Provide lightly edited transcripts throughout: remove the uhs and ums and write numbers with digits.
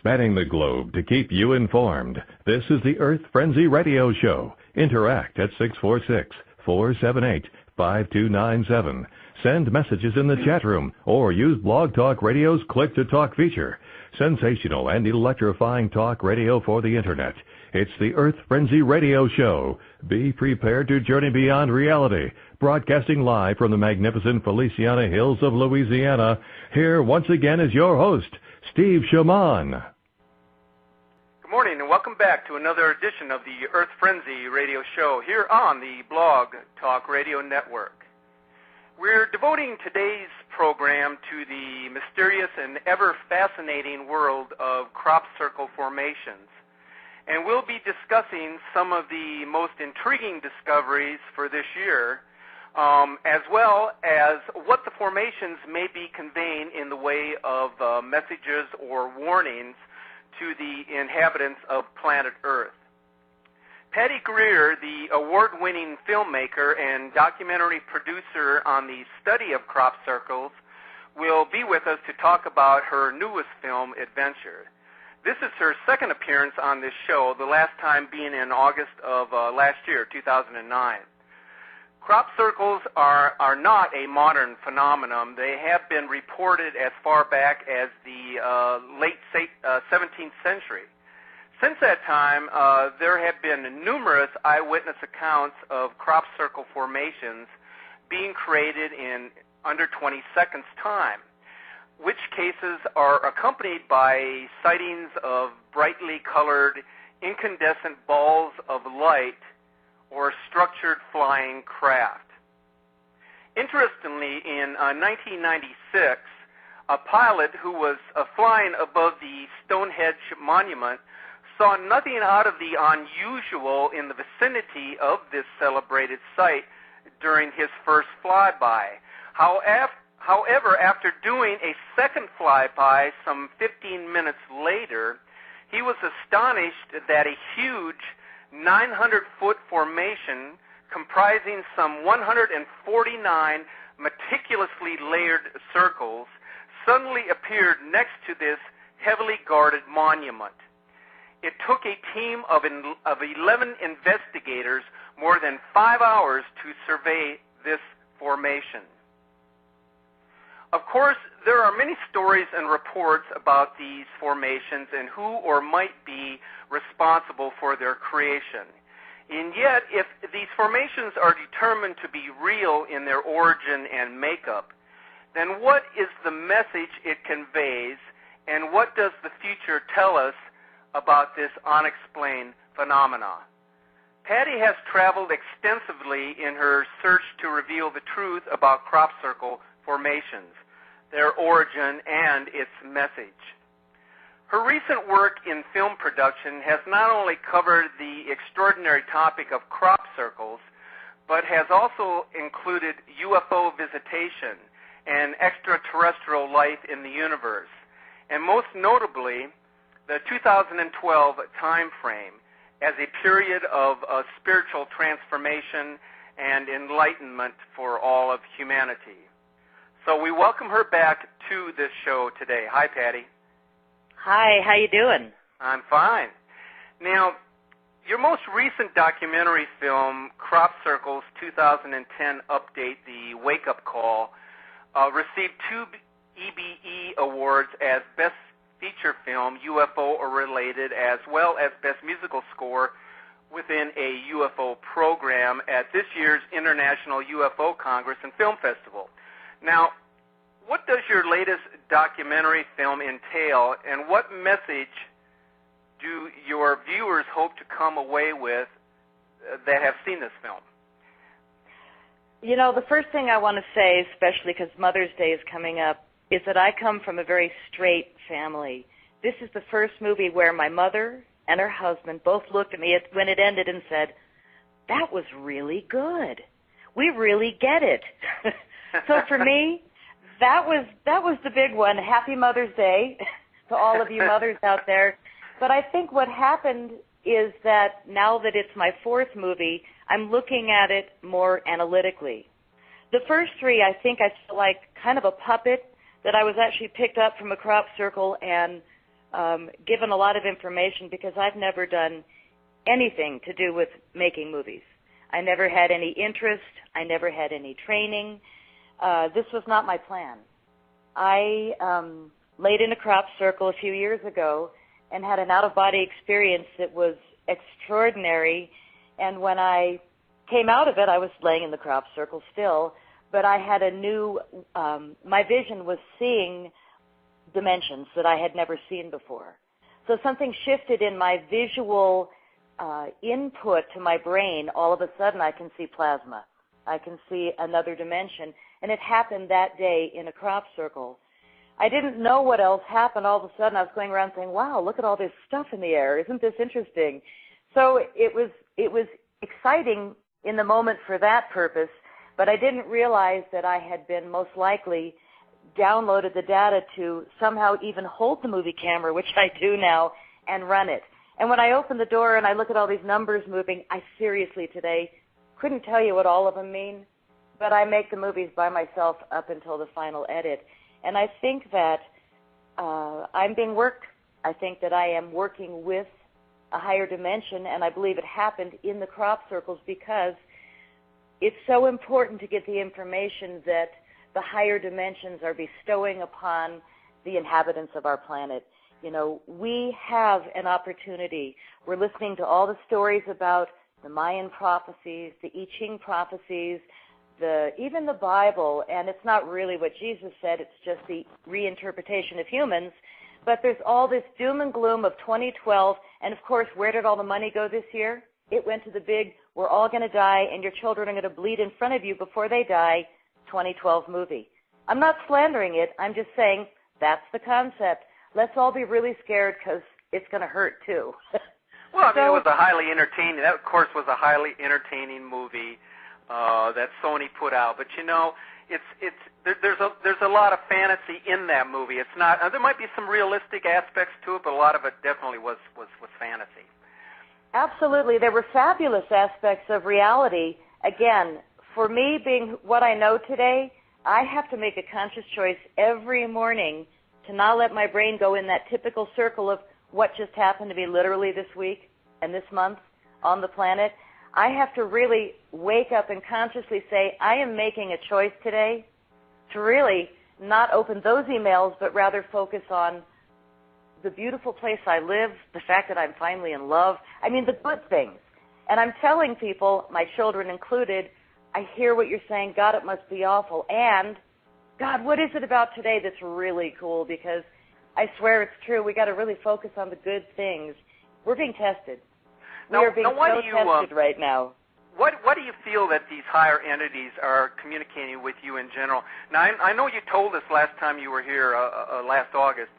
spanning the globe to keep you informed. This is the Earth Frenzy Radio Show. Interact at 646-478-5297. Send messages in the chat room or use Blog Talk Radio's Click to Talk feature. Sensational and electrifying talk radio for the Internet. It's the Earth Frenzy Radio Show. Be prepared to journey beyond reality. Broadcasting live from the magnificent Feliciana Hills of Louisiana, here once again is your host, Steve Shaman. Good morning and welcome back to another edition of the Earth Frenzy Radio Show here on the Blog Talk Radio Network. We're devoting today's program to the mysterious and ever-fascinating world of crop circle formations. And we'll be discussing some of the most intriguing discoveries for this year, as well as what the formations may be conveying in the way of messages or warnings to the inhabitants of planet Earth. Patty Greer, the award-winning filmmaker and documentary producer on the study of crop circles, will be with us to talk about her newest film, Adventure. This is her second appearance on this show, the last time being in August of last year, 2009. Crop circles are not a modern phenomenon. They have been reported as far back as the late 17th century. Since that time, there have been numerous eyewitness accounts of crop circle formations being created in under 20 seconds' time, which cases are accompanied by sightings of brightly colored incandescent balls of light or structured flying craft. Interestingly, in 1996, a pilot who was flying above the Stonehenge Monument saw nothing out of the unusual in the vicinity of this celebrated site during his first flyby. However, after doing a second flyby some 15 minutes later, he was astonished that a huge 900-foot formation comprising some 149 meticulously layered circles suddenly appeared next to this heavily guarded monument. It took a team of 11 investigators more than 5 hours to survey this formation. Of course, there are many stories and reports about these formations and who or might be responsible for their creation. And yet, if these formations are determined to be real in their origin and makeup, then what is the message it conveys, and what does the future tell us about this unexplained phenomena? Patty has traveled extensively in her search to reveal the truth about crop circle formations, their origin, and its message. Her recent work in film production has not only covered the extraordinary topic of crop circles, but has also included UFO visitation and extraterrestrial life in the universe, and most notably, the 2012 time frame as a period of spiritual transformation and enlightenment for all of humanity. So we welcome her back to this show today. Hi, Patty. Hi, how you doing? I'm fine. Now, your most recent documentary film, Crop Circles 2010 Update, The Wake Up Call, received 2 EBE awards as Best Feature Film, UFO or Related, as well as Best Musical Score within a UFO program at this year's International UFO Congress and Film Festival. Now, what does your latest documentary film entail, and what message do your viewers hope to come away with that have seen this film? You know, the first thing I want to say, especially because Mother's Day is coming up, is that I come from a very straight family. This is the first movie where my mother and her husband both looked at me when it ended and said, "That was really good. We really get it." So for me, that was the big one. Happy Mother's Day to all of you mothers out there. But I think what happened is that now that it's my 4th movie, I'm looking at it more analytically. The first 3, I think I feel like kind of a puppet, that I was actually picked up from a crop circle and given a lot of information because I've never done anything to do with making movies. I never had any interest. I never had any training. This was not my plan. I laid in a crop circle a few years ago and had an out-of-body experience that was extraordinary. And when I came out of it, I was laying in the crop circle still, but I had a new, my vision was seeing dimensions that I had never seen before. So something shifted in my visual input to my brain. All of a sudden I can see plasma. I can see another dimension. And it happened that day in a crop circle. I didn't know what else happened. All of a sudden I was going around saying, wow, look at all this stuff in the air. Isn't this interesting? So it was exciting in the moment for that purpose, but I didn't realize that I had been most likely downloaded the data to somehow even hold the movie camera, which I do now, and run it. And when I open the door and I look at all these numbers moving, I seriously today couldn't tell you what all of them mean, but I make the movies by myself up until the final edit. And I think that I'm being worked. I think that I am working with a higher dimension, and I believe it happened in the crop circles because it's so important to get the information that the higher dimensions are bestowing upon the inhabitants of our planet. You know, we have an opportunity. We're listening to all the stories about the Mayan prophecies, the I Ching prophecies, even the Bible, and it's not really what Jesus said, it's just the reinterpretation of humans. But there's all this doom and gloom of 2012, and of course, where did all the money go this year? It went to the big, we're all going to die, and your children are going to bleed in front of you before they die, 2012 movie. I'm not slandering it, I'm just saying that's the concept. Let's all be really scared because it's going to hurt too. Well, I mean, it was a highly entertaining, that of course was a highly entertaining movie that Sony put out. But you know, there's a lot of fantasy in that movie. It's not, there might be some realistic aspects to it, but a lot of it definitely was fantasy. Absolutely. There were fabulous aspects of reality. Again, for me being what I know today, I have to make a conscious choice every morning to not let my brain go in that typical circle of what just happened to me literally this week and this month on the planet. I have to really wake up and consciously say, I am making a choice today to really not open those emails, but rather focus on the beautiful place I live, the fact that I'm finally in love. I mean, the good things. And I'm telling people, my children included, I hear what you're saying. God, it must be awful. And, God, what is it about today that's really cool? Because I swear it's true. We got to really focus on the good things. We're being tested. We are being tested right now. What do you feel that these higher entities are communicating with you in general? Now, I know you told us last time you were here, last August,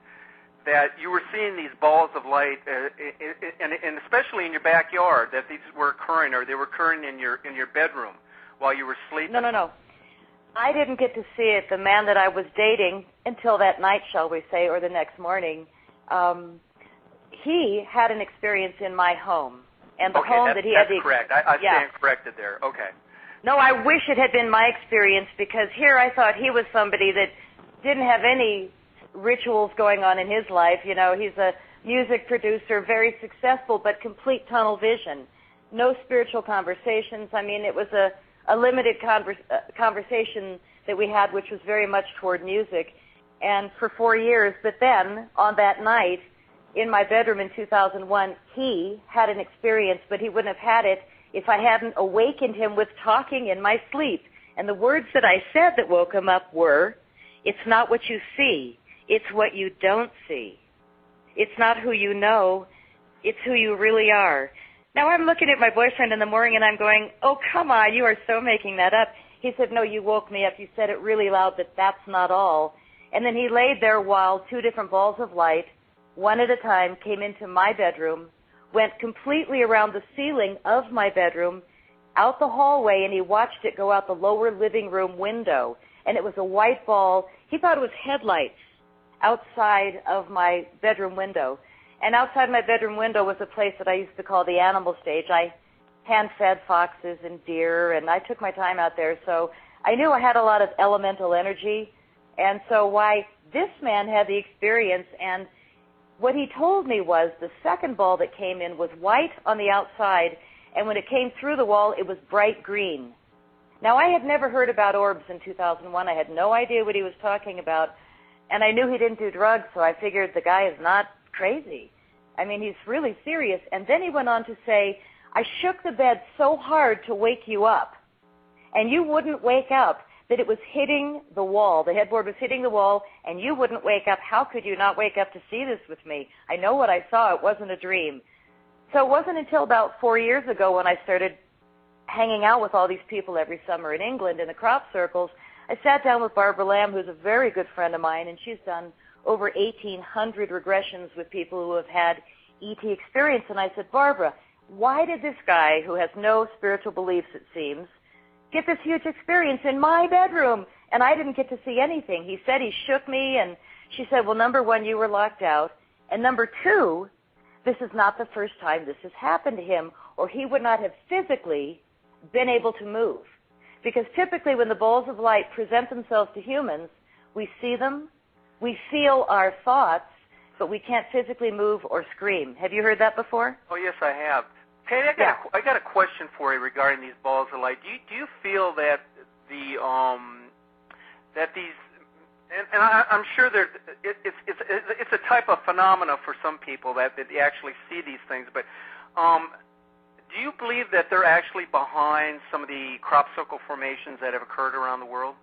that you were seeing these balls of light, and especially in your backyard, that these were occurring, or they were occurring in your bedroom while you were sleeping. No. I didn't get to see it. The man that I was dating until that night, shall we say, or the next morning, he had an experience in my home. And the home that he had the correct. I stand corrected there. Okay. No, I wish it had been my experience, because here I thought he was somebody that didn't have any rituals going on in his life. You know, he's a music producer, very successful, but complete tunnel vision. No spiritual conversations. I mean, it was a limited conversation that we had, which was very much toward music, and for 4 years. But then, on that night, in my bedroom in 2001, he had an experience, but he wouldn't have had it if I hadn't awakened him with talking in my sleep. And the words that I said that woke him up were, it's not what you see, it's what you don't see. It's not who you know, it's who you really are. Now I'm looking at my boyfriend in the morning and I'm going, oh, come on, you are so making that up. He said, no, you woke me up. You said it really loud, but that's not all. And then he laid there while two different balls of light, one at a time, came into my bedroom, went completely around the ceiling of my bedroom, out the hallway, and he watched it go out the lower living room window. And it was a white ball. He thought it was headlights outside of my bedroom window. And outside my bedroom window was a place that I used to call the animal stage. I hand-fed foxes and deer, and I took my time out there. So I knew I had a lot of elemental energy. And so why this man had the experience, and what he told me was the second ball that came in was white on the outside, and when it came through the wall, it was bright green. Now, I had never heard about orbs in 2001. I had no idea what he was talking about, and I knew he didn't do drugs, so I figured the guy is not crazy. I mean, he's really serious. And then he went on to say, I shook the bed so hard to wake you up, and you wouldn't wake up, that it was hitting the wall. The headboard was hitting the wall, and you wouldn't wake up. How could you not wake up to see this with me? I know what I saw. It wasn't a dream. So it wasn't until about 4 years ago when I started hanging out with all these people every summer in England in the crop circles. I sat down with Barbara Lamb, who's a very good friend of mine, and she's done over 1,800 regressions with people who have had ET experience. And I said, Barbara, why did this guy, who has no spiritual beliefs, it seems, get this huge experience in my bedroom? And I didn't get to see anything. He said he shook me, and she said, well, number one, you were locked out. And number two, this is not the first time this has happened to him, or he would not have physically been able to move. Because typically when the balls of light present themselves to humans, we see them, we feel our thoughts, but we can't physically move or scream. Have you heard that before? Oh, yes, I have. Patty, I got a question for you regarding these balls of light. Do you feel that I'm sure it's a type of phenomena for some people that they actually see these things, but do you believe that they're actually behind some of the crop circle formations that have occurred around the world?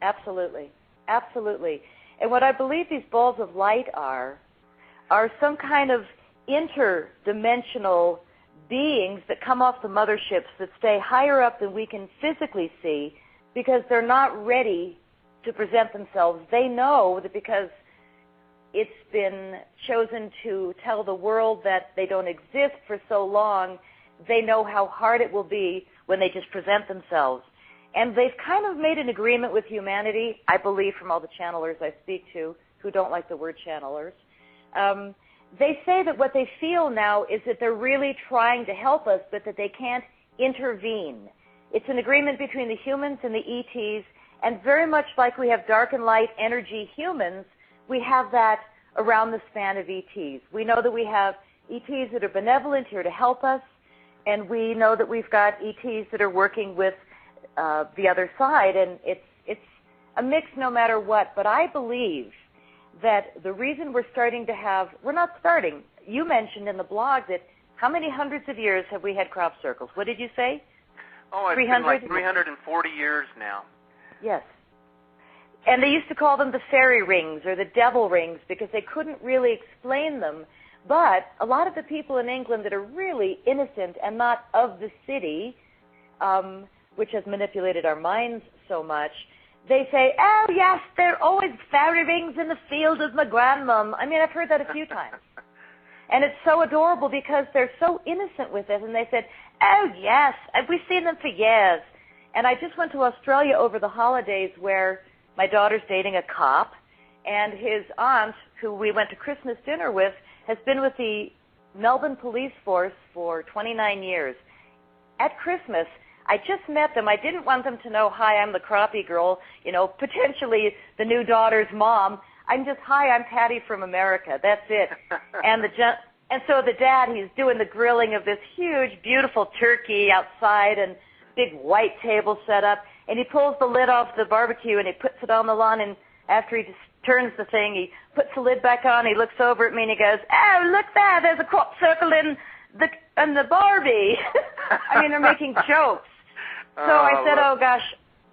Absolutely. Absolutely. And what I believe these balls of light are some kind of interdimensional beings that come off the motherships that stay higher up than we can physically see because they're not ready to present themselves. They know that because it's been chosen to tell the world that they don't exist for so long, they know how hard it will be when they just present themselves. And they've kind of made an agreement with humanity, I believe, from all the channelers I speak to who don't like the word channelers. They say that what they feel now is that they're really trying to help us, but that they can't intervene. It's an agreement between the humans and the ETs, and very much like we have dark and light energy humans, we have that around the span of ETs. We know that we have ETs that are benevolent here to help us, and we know that we've got ETs that are working with the other side, and it's a mix no matter what. But I believe that the reason we're not starting, you mentioned in the blog that how many hundreds of years have we had crop circles? What did you say? Oh, it's 300? Been like 340 years now. Yes. And they used to call them the fairy rings or the devil rings because they couldn't really explain them. But a lot of the people in England that are really innocent and not of the city, which has manipulated our minds so much, they say, oh, yes, there are always fairy rings in the field of my grandmum. I mean, I've heard that a few times. And it's so adorable because they're so innocent with it. And they said, oh, yes, we've seen them for years. And I just went to Australia over the holidays where my daughter's dating a cop, and his aunt, who we went to Christmas dinner with, has been with the Melbourne police force for 29 years. At Christmas, I just met them. I didn't want them to know, hi, I'm the crappie girl, potentially the new daughter's mom. I'm just, hi, I'm Patty from America. That's it. And so the dad, he's doing the grilling of this huge, beautiful turkey outside and big white table set up. And he pulls the lid off the barbecue and he puts it on the lawn. And after he just turns the thing, he puts the lid back on. He looks over at me and he goes, oh, look there, there's a crop circle in the Barbie. I mean, they're making jokes. So I said, oh, gosh,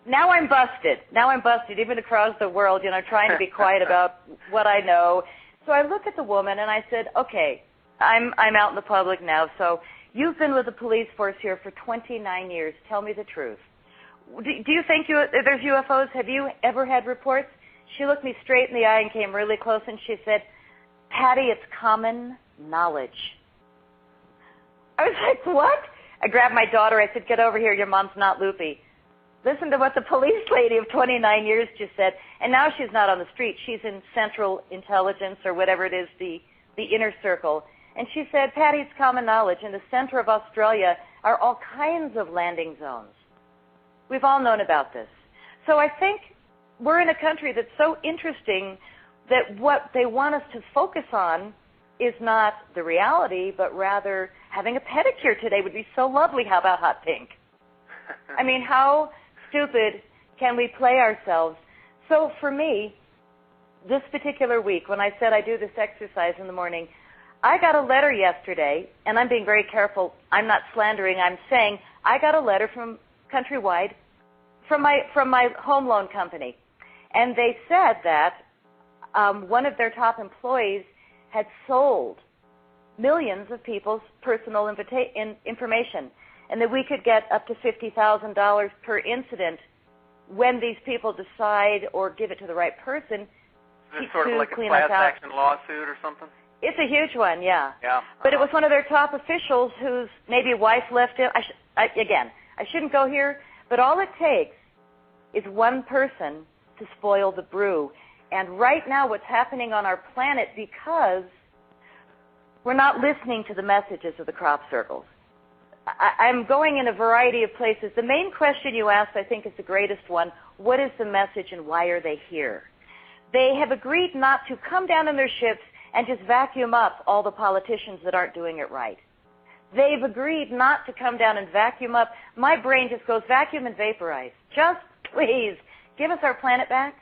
now I'm busted. Now I'm busted, even across the world, trying to be quiet about what I know. So I look at the woman and I said, okay, I'm out in the public now. So you've been with the police force here for 29 years. Tell me the truth. Do you think there's UFOs? Have you ever had reports? She looked me straight in the eye and came really close and she said, Patty, it's common knowledge. I was like, what? I grabbed my daughter. I said, get over here. Your mom's not loopy. Listen to what the police lady of 29 years just said. And now she's not on the street. She's in Central Intelligence or whatever it is, the inner circle. And she said, Patty, it's common knowledge. In the center of Australia are all kinds of landing zones. We've all known about this. So I think we're in a country that's so interesting that what they want us to focus on is not the reality, but rather having a pedicure today would be so lovely. How about hot pink? I mean, how stupid can we play ourselves? So for me, this particular week, when I said I do this exercise in the morning, I got a letter yesterday, and I'm being very careful. I'm not slandering. I'm saying I got a letter from Countrywide, from my home loan company, and they said that one of their top employees had sold millions of people's personal information, and that we could get up to $50,000 per incident when these people decide or give it to the right person. Is this sort of like a class action lawsuit or something? It's a huge one, yeah. Yeah. But it was one of their top officials whose maybe wife left him. Again, I shouldn't go here, but all it takes is one person to spoil the brew. And right now what's happening on our planet, because we're not listening to the messages of the crop circles. I'm going in a variety of places. The main question you asked, I think, is the greatest one. What is the message and why are they here? They have agreed not to come down in their ships and just vacuum up all the politicians that aren't doing it right. They've agreed not to come down and vacuum up. My brain just goes vacuum and vaporize. Just please give us our planet back.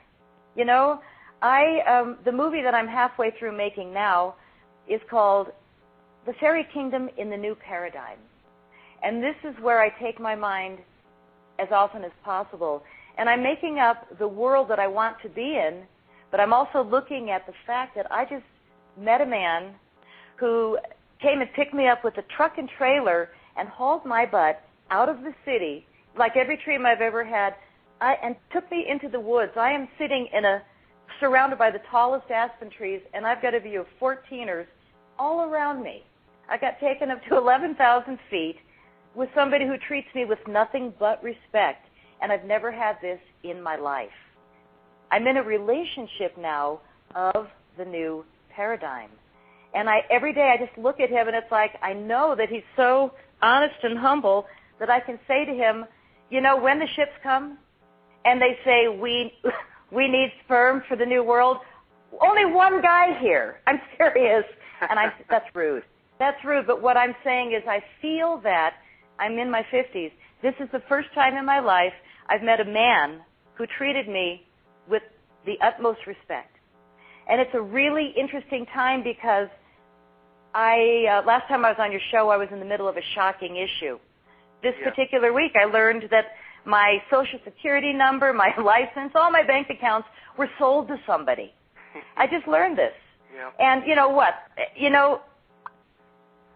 You know, the movie that I'm halfway through making now is called The Fairy Kingdom in the New Paradigm. And this is where I take my mind as often as possible. And I'm making up the world that I want to be in, but I'm also looking at the fact that I just met a man who came and picked me up with a truck and trailer and hauled my butt out of the city, like every dream I've ever had, and took me into the woods. I am sitting surrounded by the tallest aspen trees, and I've got a view of 14ers all around me. I got taken up to 11,000 feet with somebody who treats me with nothing but respect, and I've never had this in my life. I'm in a relationship now of the new paradigm. And every day I just look at him, and it's like I know that he's so honest and humble that I can say to him, you know, when the ships come and they say we need sperm for the new world, only one guy here. I'm serious. And that's rude. That's rude. But what I'm saying is I feel that I'm in my 50s. This is the first time in my life I've met a man who treated me with the utmost respect. And it's a really interesting time because last time I was on your show, I was in the middle of a shocking issue. This particular week, I learned that my Social Security number, my license, all my bank accounts were sold to somebody. I just learned this. Yeah. And you know what? You know,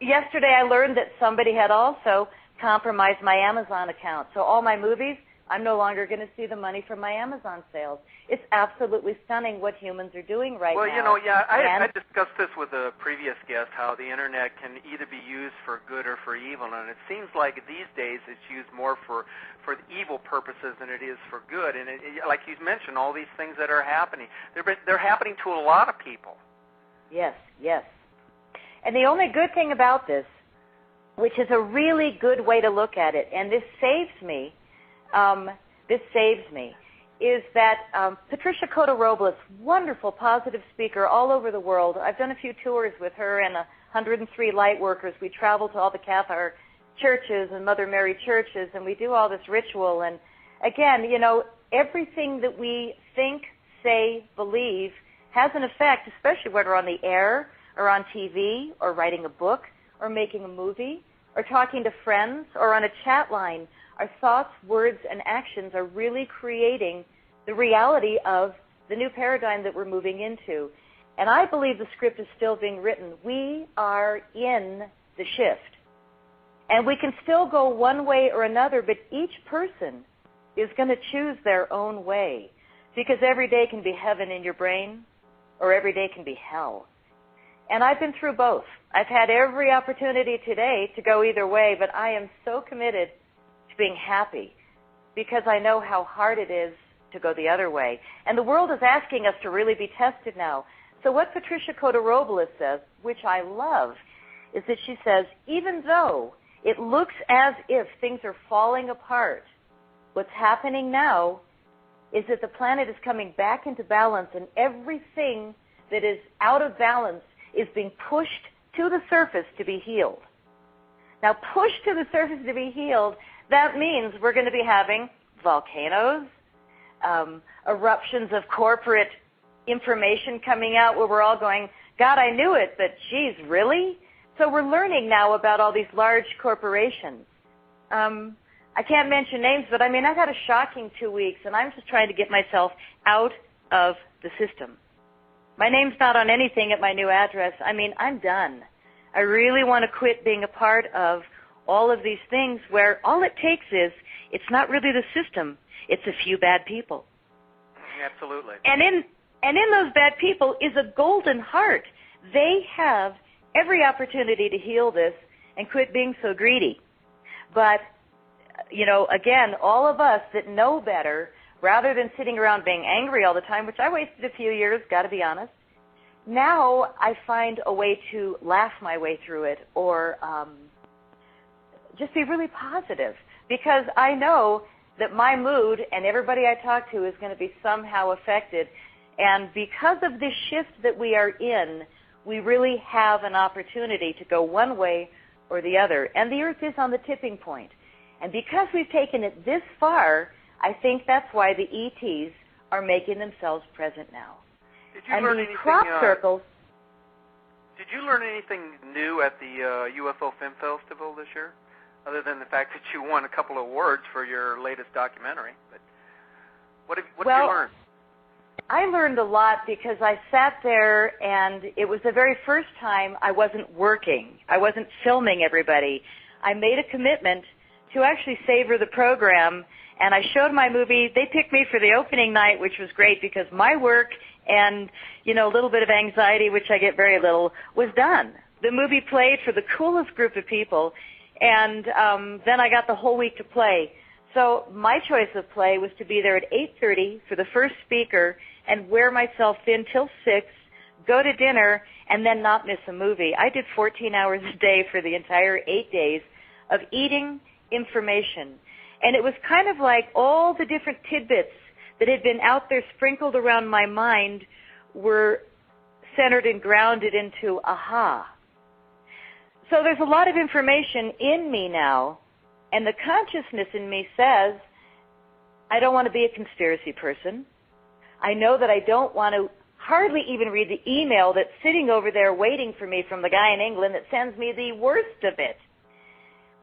yesterday I learned that somebody had also compromised my Amazon account. So all my movies, I'm no longer going to see the money from my Amazon sales. It's absolutely stunning what humans are doing right now. Well, you know, I discussed this with a previous guest, how the Internet can either be used for good or for evil, and it seems like these days it's used more for the evil purposes than it is for good. And like you mentioned, all these things that are happening, they're happening to a lot of people. Yes, yes. And the only good thing about this, which is a really good way to look at it, and this saves me, is that Patricia Cota-Robles, wonderful, positive speaker all over the world. I've done a few tours with her and 103 light workers. We travel to all the Catholic churches and Mother Mary churches, and we do all this ritual. And again, you know, everything that we think, say, believe has an effect, especially when we're on the air or on TV or writing a book or making a movie or talking to friends or on a chat line. Our thoughts, words, and actions are really creating the reality of the new paradigm that we're moving into. And I believe the script is still being written. We are in the shift. And we can still go one way or another, but each person is going to choose their own way. Because every day can be heaven in your brain, or every day can be hell. And I've been through both. I've had every opportunity today to go either way, but I am so committed to being happy because I know how hard it is to go the other way. And the world is asking us to really be tested now. So what Patricia Cota-Robles says, which I love, is that she says, even though it looks as if things are falling apart, what's happening now is that the planet is coming back into balance, and everything that is out of balance is being pushed to the surface to be healed. Now, pushed to the surface to be healed, that means we're going to be having volcanoes, eruptions of corporate information coming out where we're all going, God, I knew it, but geez, really? So we're learning now about all these large corporations. I can't mention names, but I've had a shocking 2 weeks, and I'm just trying to get myself out of the system. My name's not on anything at my new address. I'm done. I really want to quit being a part of all of these things where all it takes is, it's not really the system, it's a few bad people. Absolutely. And in those bad people is a golden heart. They have every opportunity to heal this and quit being so greedy. But, again, all of us that know better, rather than sitting around being angry all the time, which I wasted a few years, got to be honest, now I find a way to laugh my way through it or just be really positive, because I know that my mood and everybody I talk to is going to be somehow affected. And because of this shift that we are in, we really have an opportunity to go one way or the other. And the Earth is on the tipping point. And because we've taken it this far, I think that's why the ETs are making themselves present now. Did you learn anything, crop circles. Did you learn anything new at the UFO Film Festival this year, other than the fact that you won a couple of awards for your latest documentary? But what did you learn? I learned a lot because I sat there, and it was the very first time I wasn't working. I wasn't filming everybody. I made a commitment to actually savor the program, and I showed my movie. They picked me for the opening night, which was great because my work and, a little bit of anxiety, which I get very little, was done. The movie played for the coolest group of people, and then I got the whole week to play. So my choice of play was to be there at 8:30 for the first speaker and wear myself thin till 6, go to dinner, and then not miss a movie. I did 14 hours a day for the entire 8 days of eating information. And it was kind of like all the different tidbits that had been out there sprinkled around my mind were centered and grounded into aha. So there's a lot of information in me now, and the consciousness in me says, I don't want to be a conspiracy person. I know that I don't want to hardly even read the email that's sitting over there waiting for me from the guy in England that sends me the worst of it.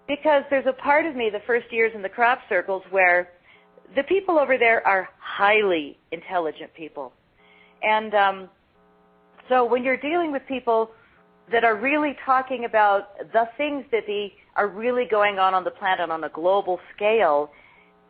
Because there's a part of me the first years in the crop circles where the people over there are highly intelligent people. And so when you're dealing with people that are really talking about the things that are really going on the planet on a global scale,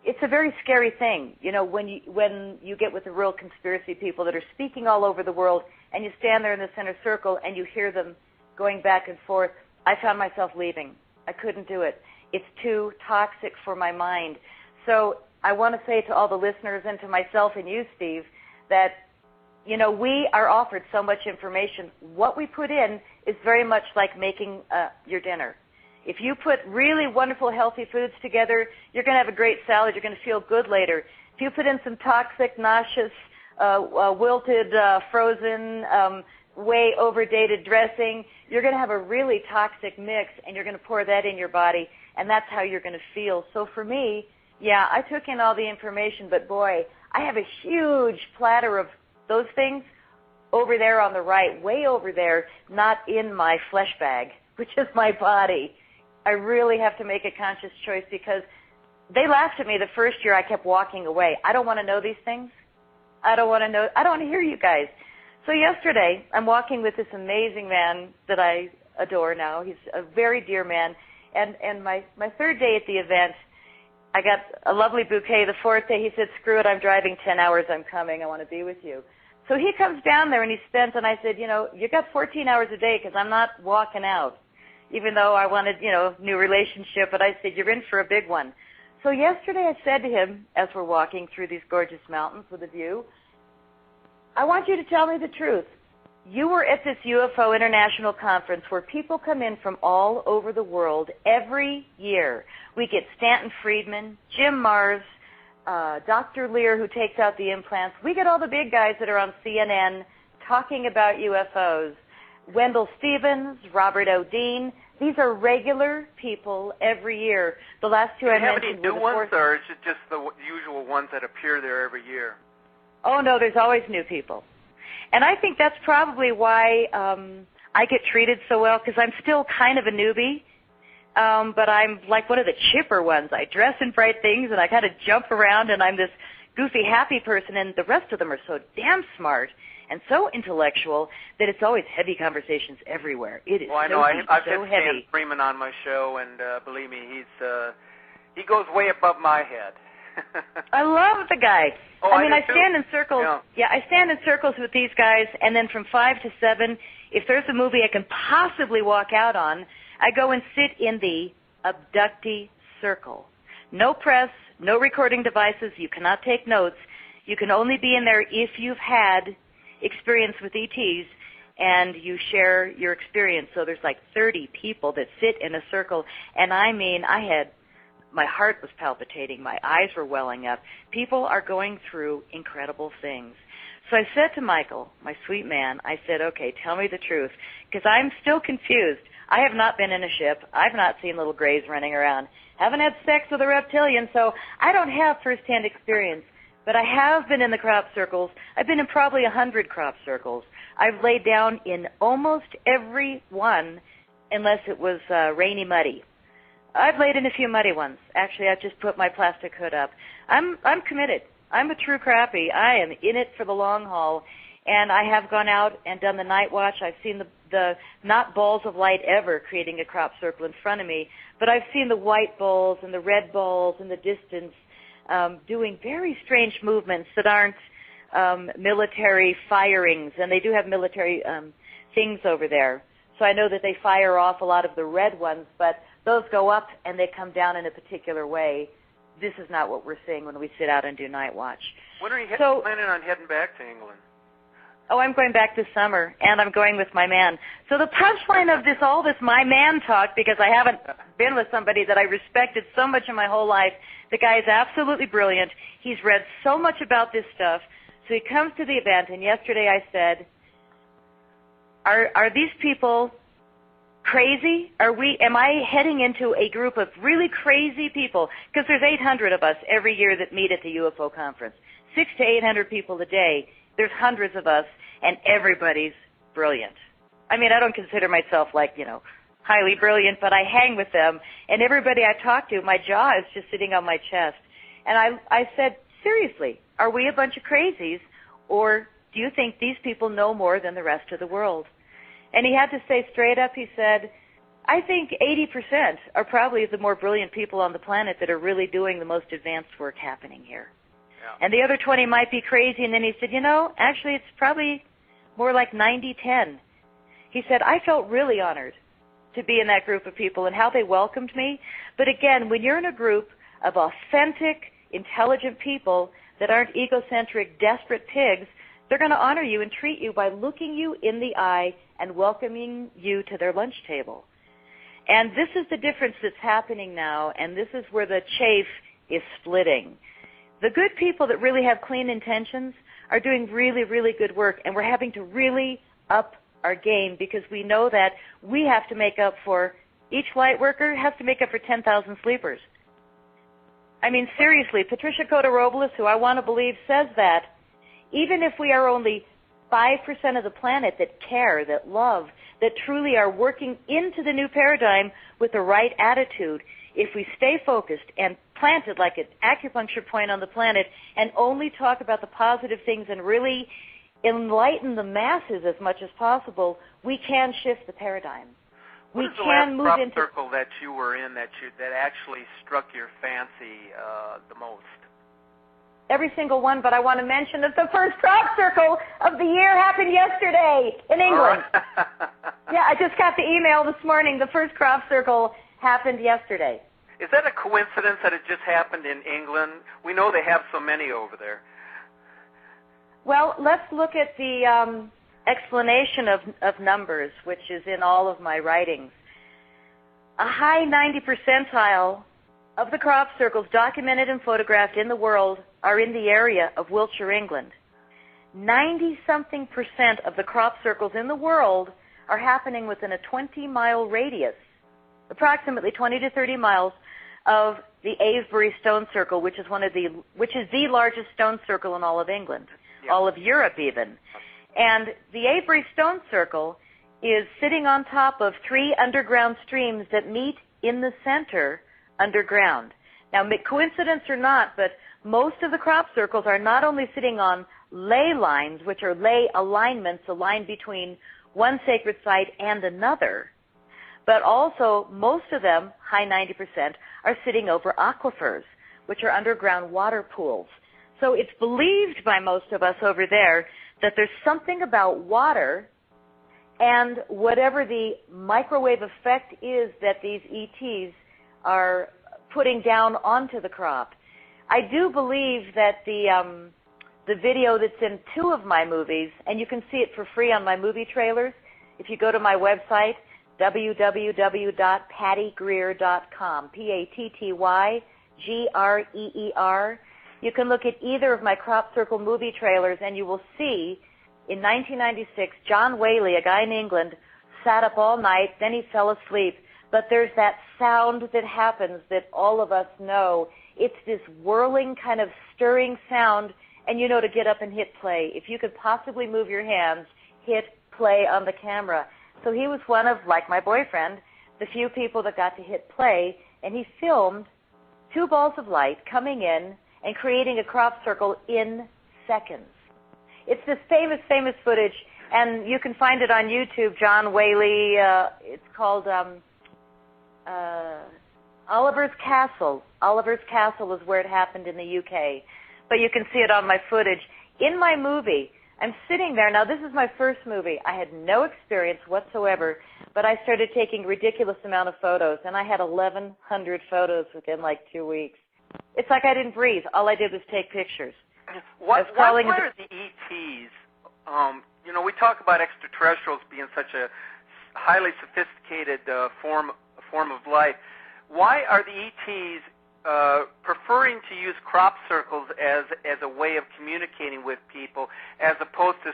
it's a very scary thing, when you get with the real conspiracy people that are speaking all over the world, and you stand there in the center circle and you hear them going back and forth. I found myself leaving. I couldn't do it. It's too toxic for my mind. So I want to say to all the listeners and to myself and you, Steve, that, we are offered so much information. What we put in is very much like making your dinner. If you put really wonderful, healthy foods together, you're going to have a great salad. You're going to feel good later. If you put in some toxic, nauseous, wilted, frozen, way overdated dressing, you're going to have a really toxic mix, and you're going to pour that in your body, and that's how you're going to feel. So for me, yeah, I took in all the information, but boy, I have a huge platter of those things over there on the right, way over there, not in my flesh bag, which is my body. I really have to make a conscious choice because they laughed at me the first year. I kept walking away. I don't want to know these things. I don't want to hear you guys. So yesterday, I'm walking with this amazing man that I adore now. He's a very dear man. And my third day at the event, I got a lovely bouquet. The fourth day, he said, screw it, I'm driving 10 hours. I'm coming. I want to be with you. So he comes down there and he spends, and I said, you got 14 hours a day because I'm not walking out. Even though I wanted, new relationship, but I said, you're in for a big one. So yesterday I said to him, as we're walking through these gorgeous mountains with a view, I want you to tell me the truth. You were at this UFO International Conference where people come in from all over the world every year. We get Stanton Friedman, Jim Mars, Dr. Lear, who takes out the implants. We get all the big guys that are on CNN talking about UFOs. Wendell Stevens, Robert O'Dean, these are regular people every year. The last two I mentioned were the Do you have any new ones, or is it just the usual ones that appear there every year? Oh, no, there's always new people. And I think that's probably why I get treated so well, because I'm still kind of a newbie. But I'm like one of the chipper ones. I dress in bright things, and I kind of jump around, and I'm this goofy, happy person, and the rest of them are so damn smart and so intellectual that it's always heavy conversations everywhere. It is I've so had heavy. Stan Freeman on my show, and believe me, he goes way above my head. I love the guy. Oh, I do stand in circles. Yeah, I stand in circles with these guys, and then from 5 to 7, if there's a movie I can possibly walk out on, I go and sit in the abductee circle. No press, no recording devices. You cannot take notes. You can only be in there if you've had experience with ETs and you share your experience. So there's like 30 people that sit in a circle, and my heart was palpitating. My eyes were welling up. People are going through incredible things. So I said to Michael, my sweet man, I said, okay, tell me the truth, because I'm still confused. I have not been in a ship. I've not seen little grays running around. Haven't had sex with a reptilian, so I don't have firsthand experience. But I have been in the crop circles. I've been in probably 100 crop circles. I've laid down in almost every one, unless it was rainy, muddy. I've laid in a few muddy ones. Actually, I've just put my plastic hood up. I'm committed. I'm a true crappie. I am in it for the long haul, and I have gone out and done the night watch. I've seen the not balls of light ever creating a crop circle in front of me, but I've seen the white balls and the red balls in the distance doing very strange movements that aren't military firings, and they do have military things over there. So I know that they fire off a lot of the red ones, but those go up and they come down in a particular way. This is not what we're seeing when we sit out and do night watch. When are you planning on heading back to England? Oh, I'm going back this summer, and I'm going with my man. So the punchline of all this my man talk, because I haven't been with somebody that I respected so much in my whole life. The guy is absolutely brilliant. He's read so much about this stuff. So he comes to the event, and yesterday I said, are these people crazy? Am I heading into a group of really crazy people? Because there's 800 of us every year that meet at the UFO conference. 600 to 800 people a day. There's hundreds of us, and everybody's brilliant. I mean, I don't consider myself highly brilliant, but I hang with them, and everybody I talk to, my jaw is just sitting on my chest. And I said, seriously, are we a bunch of crazies, or do you think these people know more than the rest of the world? And he had to say straight up, he said, I think 80% are probably the more brilliant people on the planet that are really doing the most advanced work happening here. Yeah. And the other 20 might be crazy. And then he said, actually it's probably more like 90-10. He said, I felt really honored to be in that group of people and how they welcomed me. But again, when you're in a group of authentic, intelligent people that aren't egocentric, desperate pigs, they're going to honor you and treat you by looking you in the eye and welcoming you to their lunch table. And this is the difference that's happening now, and this is where the chafe is splitting. The good people that really have clean intentions are doing really, really good work, and we're having to really up our game because we know that we have to make up for, each light worker has to make up for 10,000 sleepers. I mean, seriously, Patricia Cota-Robles, who I want to believe, says that even if we are only 5% of the planet that care, that love, that truly are working into the new paradigm with the right attitude, if we stay focused and planted like an acupuncture point on the planet and only talk about the positive things and really enlighten the masses as much as possible, we can shift the paradigm. What is the last crop circle that you were in that actually struck your fancy the most? Every single one, but I want to mention that the first crop circle of the year happened yesterday in England. Yeah, I just got the email this morning. The first crop circle happened yesterday. Is that a coincidence that it just happened in England? We know they have so many over there. Well, let's look at the explanation of numbers, which is in all of my writings. A high 90 percentile of the crop circles documented and photographed in the world are in the area of Wiltshire, England. 90-something% of the crop circles in the world are happening within a 20-mile radius, approximately 20 to 30 miles of the Avebury Stone Circle, which is the largest stone circle in all of England, all of Europe even. And the Avebury Stone Circle is sitting on top of 3 underground streams that meet in the center underground. Now, coincidence or not, but most of the crop circles are not only sitting on ley lines, which are ley alignments, a line between one sacred site and another, but also most of them, high 90%, are sitting over aquifers, which are underground water pools. So it's believed by most of us over there that there's something about water and whatever the microwave effect is that these ETs are putting down onto the crop. I do believe that the video that's in 2 of my movies, and you can see it for free on my movie trailers, if you go to my website, www.pattygreer.com, Pattygreer. You can look at either of my crop circle movie trailers, and you will see in 1996, John Whaley, a guy in England, sat up all night, then he fell asleep. But there's that sound that happens that all of us know. It's this whirling, kind of stirring sound, and you know to get up and hit play. If you could possibly move your hands, hit play on the camera. So he was one of, like my boyfriend, the few people that got to hit play, and he filmed 2 balls of light coming in and creating a crop circle in seconds. It's this famous, famous footage, and you can find it on YouTube, John Whaley. It's called Oliver's Castle. Oliver's Castle is where it happened in the UK. But you can see it on my footage. In my movie, I'm sitting there. Now, this is my first movie. I had no experience whatsoever, but I started taking a ridiculous amount of photos, and I had 1,100 photos within like 2 weeks. It's like I didn't breathe. All I did was take pictures. Why are the ETs, we talk about extraterrestrials being such a highly sophisticated form of life. Why are the ETs preferring to use crop circles as a way of communicating with people, as opposed to,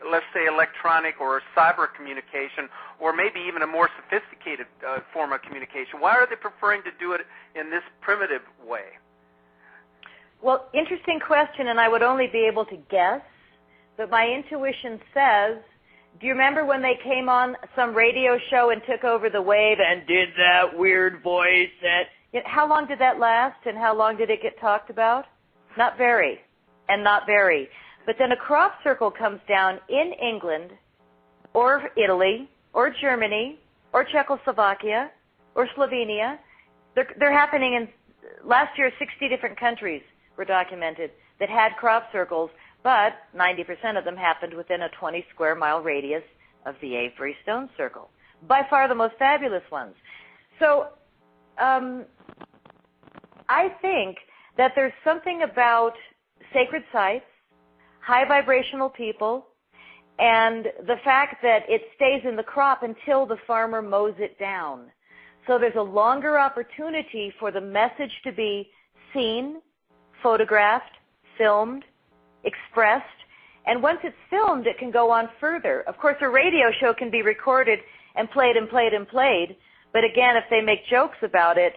let's say, electronic or cyber communication, or maybe even a more sophisticated form of communication? Why are they preferring to do it in this primitive way? Well, interesting question, and I would only be able to guess, but my intuition says, do you remember when they came on some radio show and took over the wave and did that weird voice? How long did that last, and how long did it get talked about? Not very, and not very. But then a crop circle comes down in England, or Italy, or Germany, or Czechoslovakia, or Slovenia. They're happening in, last year, 60 different countries were documented that had crop circles, but 90% of them happened within a 20-square-mile radius of the Avebury Stone Circle. By far the most fabulous ones. So I think that there's something about sacred sites, high vibrational people, and the fact that it stays in the crop until the farmer mows it down. So there's a longer opportunity for the message to be seen, photographed, filmed, expressed, and once it's filmed, it can go on further. Of course, a radio show can be recorded and played and played and played, but again, if they make jokes about it,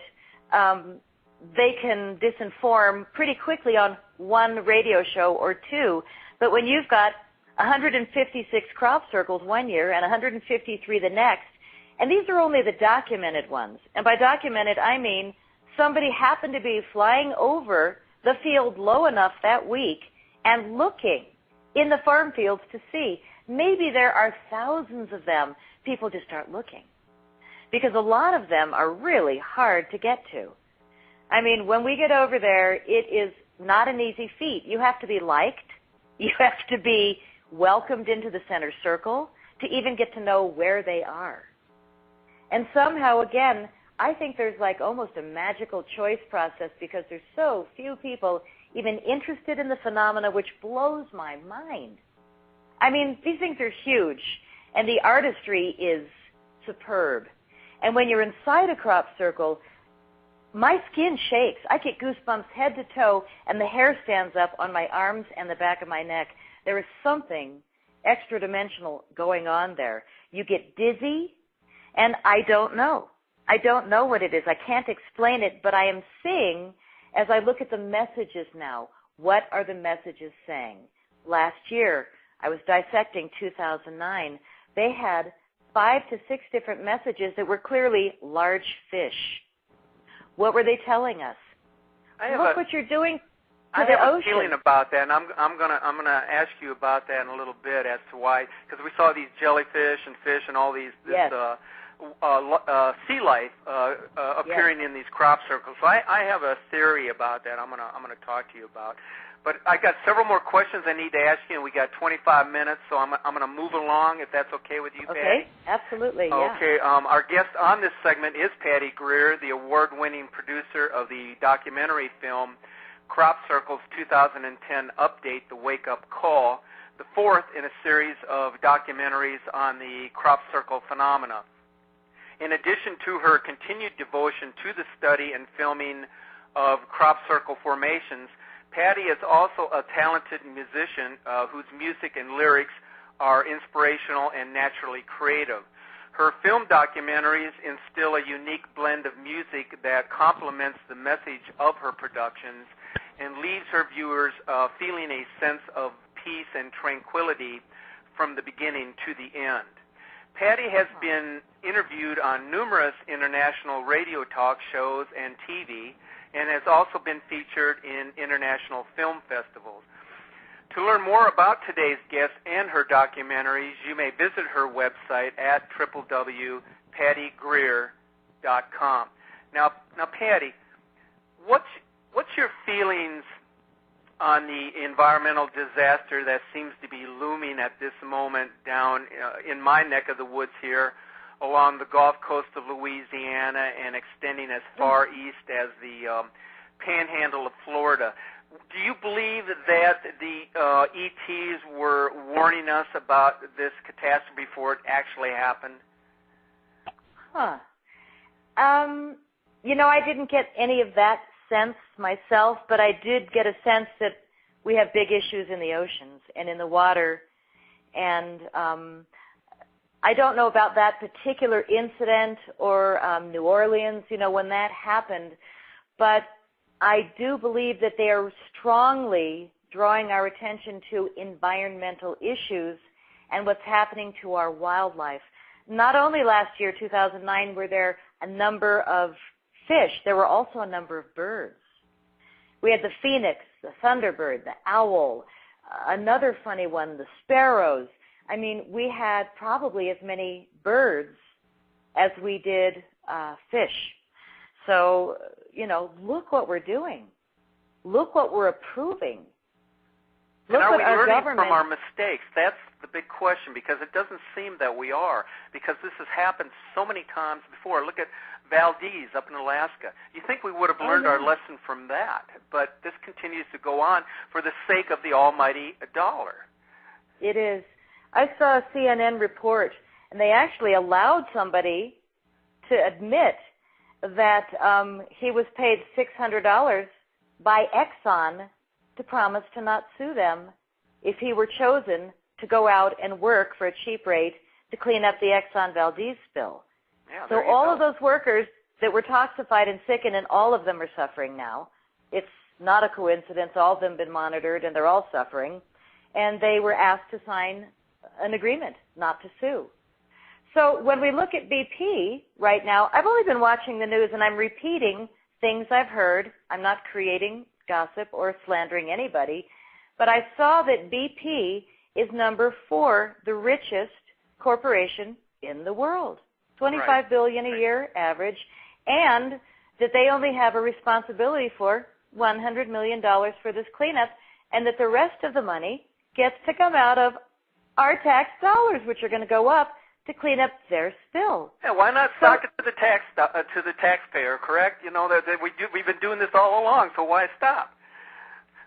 they can disinform pretty quickly on one radio show or 2. But when you've got 156 crop circles one year and 153 the next, and these are only the documented ones, and by documented, I mean somebody happened to be flying over the field low enough that week and looking in the farm fields to see. Maybe there are thousands of them. People just aren't looking, because a lot of them are really hard to get to. I mean, when we get over there, it is not an easy feat. You have to be liked. You have to be welcomed into the center circle to even get to know where they are. And somehow, again, I think there's like almost a magical choice process, because there's so few people even interested in the phenomena, which blows my mind. I mean, these things are huge, and the artistry is superb. And when you're inside a crop circle, my skin shakes. I get goosebumps head to toe, and the hair stands up on my arms and the back of my neck. There is something extra-dimensional going on there. You get dizzy, and I don't know. I don't know what it is. I can't explain it, but I am seeing, as I look at the messages now, what are the messages saying? Last year, I was dissecting 2009. They had 5 to 6 different messages that were clearly large fish. What were they telling us? Look what you're doing to the ocean. I have a feeling about that, and I'm gonna ask you about that in a little bit as to why, because we saw these jellyfish and fish and all these sea life appearing in these crop circles. So I have a theory about that. I'm gonna talk to you about. But I got several more questions I need to ask you, and we got 25 minutes, so I'm going to move along if that's okay with you, Patty. Okay, absolutely, yeah. Okay, our guest on this segment is Patty Greer, the award-winning producer of the documentary film Crop Circle's 2010 update, The Wake Up Call, the fourth in a series of documentaries on the crop circle phenomena. In addition to her continued devotion to the study and filming of crop circle formations, Patty is also a talented musician whose music and lyrics are inspirational and naturally creative. Her film documentaries instill a unique blend of music that complements the message of her productions and leaves her viewers feeling a sense of peace and tranquility from the beginning to the end. Patty has been interviewed on numerous international radio talk shows and TV, and has also been featured in international film festivals. To learn more about today's guest and her documentaries, you may visit her website at www.pattygreer.com. Now, Patty, what's your feelings on the environmental disaster that seems to be looming at this moment down in my neck of the woods here, along the Gulf Coast of Louisiana and extending as far east as the panhandle of Florida? Do you believe that the ETs were warning us about this catastrophe before it actually happened? I didn't get any of that sense myself, but I did get a sense that we have big issues in the oceans and in the water, and I don't know about that particular incident or New Orleans, when that happened, but I do believe that they are strongly drawing our attention to environmental issues and what's happening to our wildlife. Not only last year, 2009, were there a number of fish, there were also a number of birds. We had the phoenix, the thunderbird, the owl, another funny one, the sparrows. I mean, we had probably as many birds as we did fish. So, look what we're doing. Look what we're approving. Look, and are we learning from our mistakes? That's the big question, because it doesn't seem that we are, because this has happened so many times before. Look at Valdez up in Alaska. You think we would have learned our lesson from that, but this continues to go on for the sake of the almighty dollar. It is. I saw a CNN report, and they actually allowed somebody to admit that he was paid $600 by Exxon to promise to not sue them if he were chosen to go out and work for a cheap rate to clean up the Exxon Valdez spill. Yeah, so all of those workers that were toxified and sickened, and all of them are suffering now. It's not a coincidence. All of them have been monitored, and they're all suffering. And they were asked to sign an agreement not to sue. So when we look at BP right now, I've only been watching the news, and I'm repeating things I've heard. I'm not creating gossip or slandering anybody, but I saw that BP is number 4, the richest corporation in the world, $25 billion a year average, and that they only have a responsibility for $100 million for this cleanup, and that the rest of the money gets to come out of our tax dollars, which are going to go up to clean up their spill. Yeah, why not sock it to the taxpayer? Correct? We've been doing this all along, so why stop?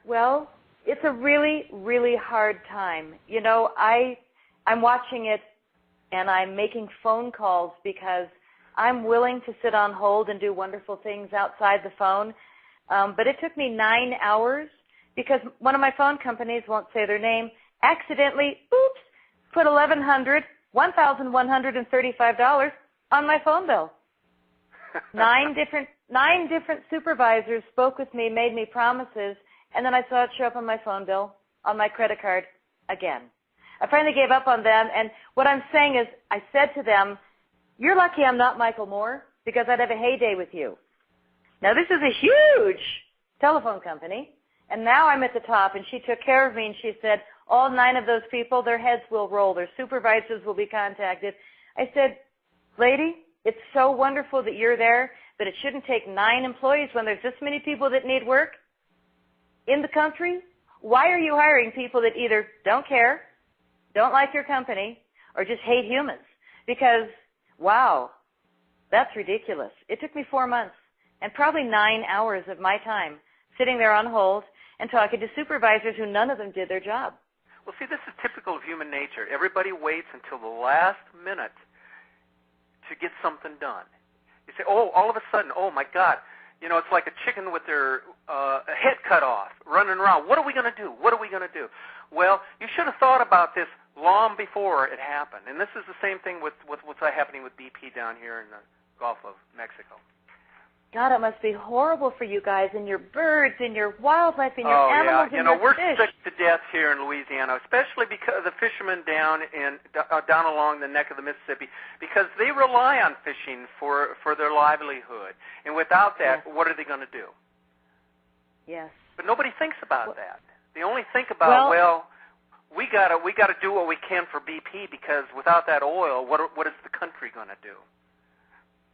Well, it's a really, really hard time. I'm watching it, and I'm making phone calls because I'm willing to sit on hold and do wonderful things outside the phone. But it took me 9 hours because one of my phone companies, won't say their name, accidentally, put $1,135 on my phone bill. Nine different supervisors spoke with me, made me promises, and then I saw it show up on my phone bill, on my credit card, again. I finally gave up on them, and what I'm saying is I said to them, you're lucky I'm not Michael Moore, because I'd have a heyday with you. Now, this is a huge telephone company, and now I'm at the top, and she took care of me, and she said, all 9 of those people, their heads will roll, their supervisors will be contacted. I said, lady, it's so wonderful that you're there, but it shouldn't take 9 employees when there's this many people that need work in the country. Why are you hiring people that either don't care, don't like your company, or just hate humans? Because, wow, that's ridiculous. It took me 4 months and probably 9 hours of my time sitting there on hold and talking to supervisors who none of them did their job. Well, see, this is typical of human nature. Everybody waits until the last minute to get something done. You say, oh, all of a sudden, oh, my God, you know, it's like a chicken with their head cut off, running around. What are we going to do? What are we going to do? Well, you should have thought about this long before it happened. And this is the same thing with what's happening with BP down here in the Gulf of Mexico. God, it must be horrible for you guys and your birds and your wildlife and your animals and you know, your we're fish. sick to death here in Louisiana, especially because the fishermen down along the neck of the Mississippi, because they rely on fishing for their livelihood. And without that, what are they going to do? Yes. But nobody thinks about that. They only think about, we got to do what we can for BP, because without that oil, what is the country going to do?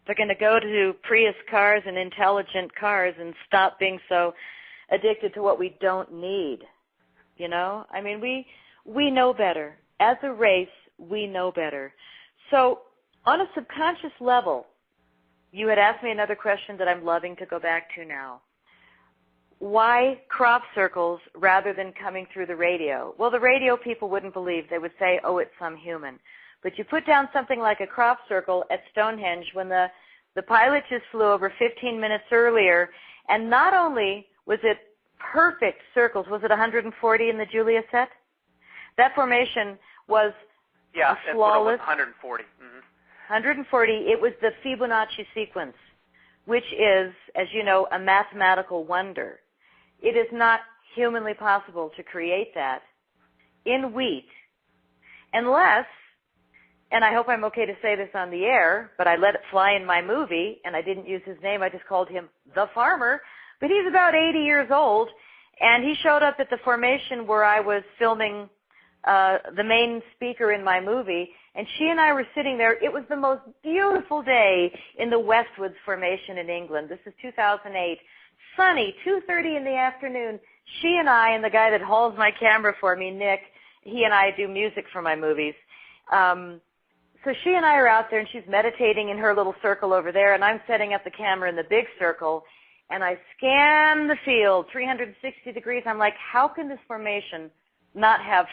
They're going to go to Prius cars and intelligent cars and stop being so addicted to what we don't need. You know? I mean, we know better. As a race, we know better. So on a subconscious level, you had asked me another question that I'm loving to go back to now. Why crop circles rather than coming through the radio? Well, the radio people wouldn't believe. They would say, oh, it's some human. But you put down something like a crop circle at Stonehenge when the pilot just flew over 15 minutes earlier, and not only was it perfect circles, was it 140 in the Julia set? That formation was flawless. 140. Mm-hmm. 140, it was the Fibonacci sequence, which is, as you know, a mathematical wonder. It is not humanly possible to create that in wheat unless, and I hope I'm okay to say this on the air, but I let it fly in my movie, and I didn't use his name. I just called him the farmer. But he's about 80 years old, and he showed up at the formation where I was filming the main speaker in my movie, and she and I were sitting there. It was the most beautiful day in the Westwoods Formation in England. This is 2008. Sunny, 2:30 in the afternoon. She and I, and the guy that hauls my camera for me, Nick, he and I do music for my movies. So she and I are out there, and she's meditating in her little circle over there, and I'm setting up the camera in the big circle, and I scan the field 360 degrees. I'm like, how can this formation not have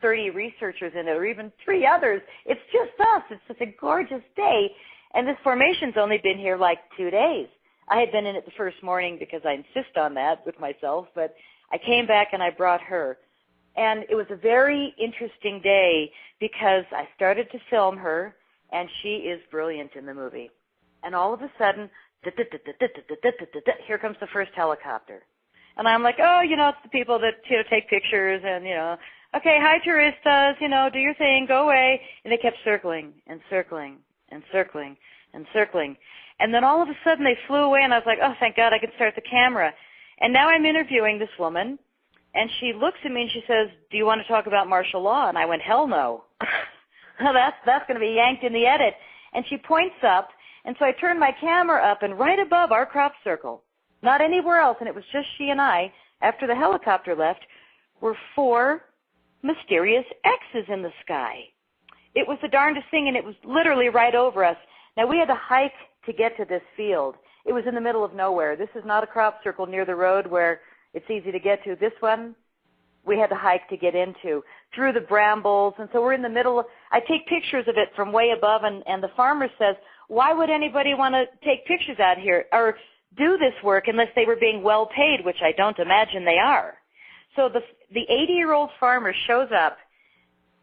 30 researchers in it, or even 3 others? It's just us. It's such a gorgeous day, and this formation's only been here like 2 days. I had been in it the first morning because I insist on that with myself, but I came back and I brought her. And it was a very interesting day because I started to film her, and she is brilliant in the movie. And all of a sudden, here comes the first helicopter. And I'm like, oh, you know, it's the people that, you know, take pictures and, you know, okay, hi, touristas, you know, do your thing, go away. And they kept circling and circling and circling and circling. And then all of a sudden they flew away, and I was like, oh, thank God, I can start the camera. And now I'm interviewing this woman, and she looks at me and she says, do you want to talk about martial law? And I went, hell no. That's going to be yanked in the edit. And she points up, and so I turned my camera up, and right above our crop circle, not anywhere else, and it was just she and I, after the helicopter left, were 4 mysterious X's in the sky. It was the darndest thing, and it was literally right over us. Now, we had to hike to get to this field. It was in the middle of nowhere. This is not a crop circle near the road where it's easy to get to. This one, we had to hike to get into, through the brambles. And so we're in the middle. I take pictures of it from way above, and the farmer says, why would anybody want to take pictures out here or do this work unless they were being well paid, which I don't imagine they are. So the 80-year-old farmer shows up,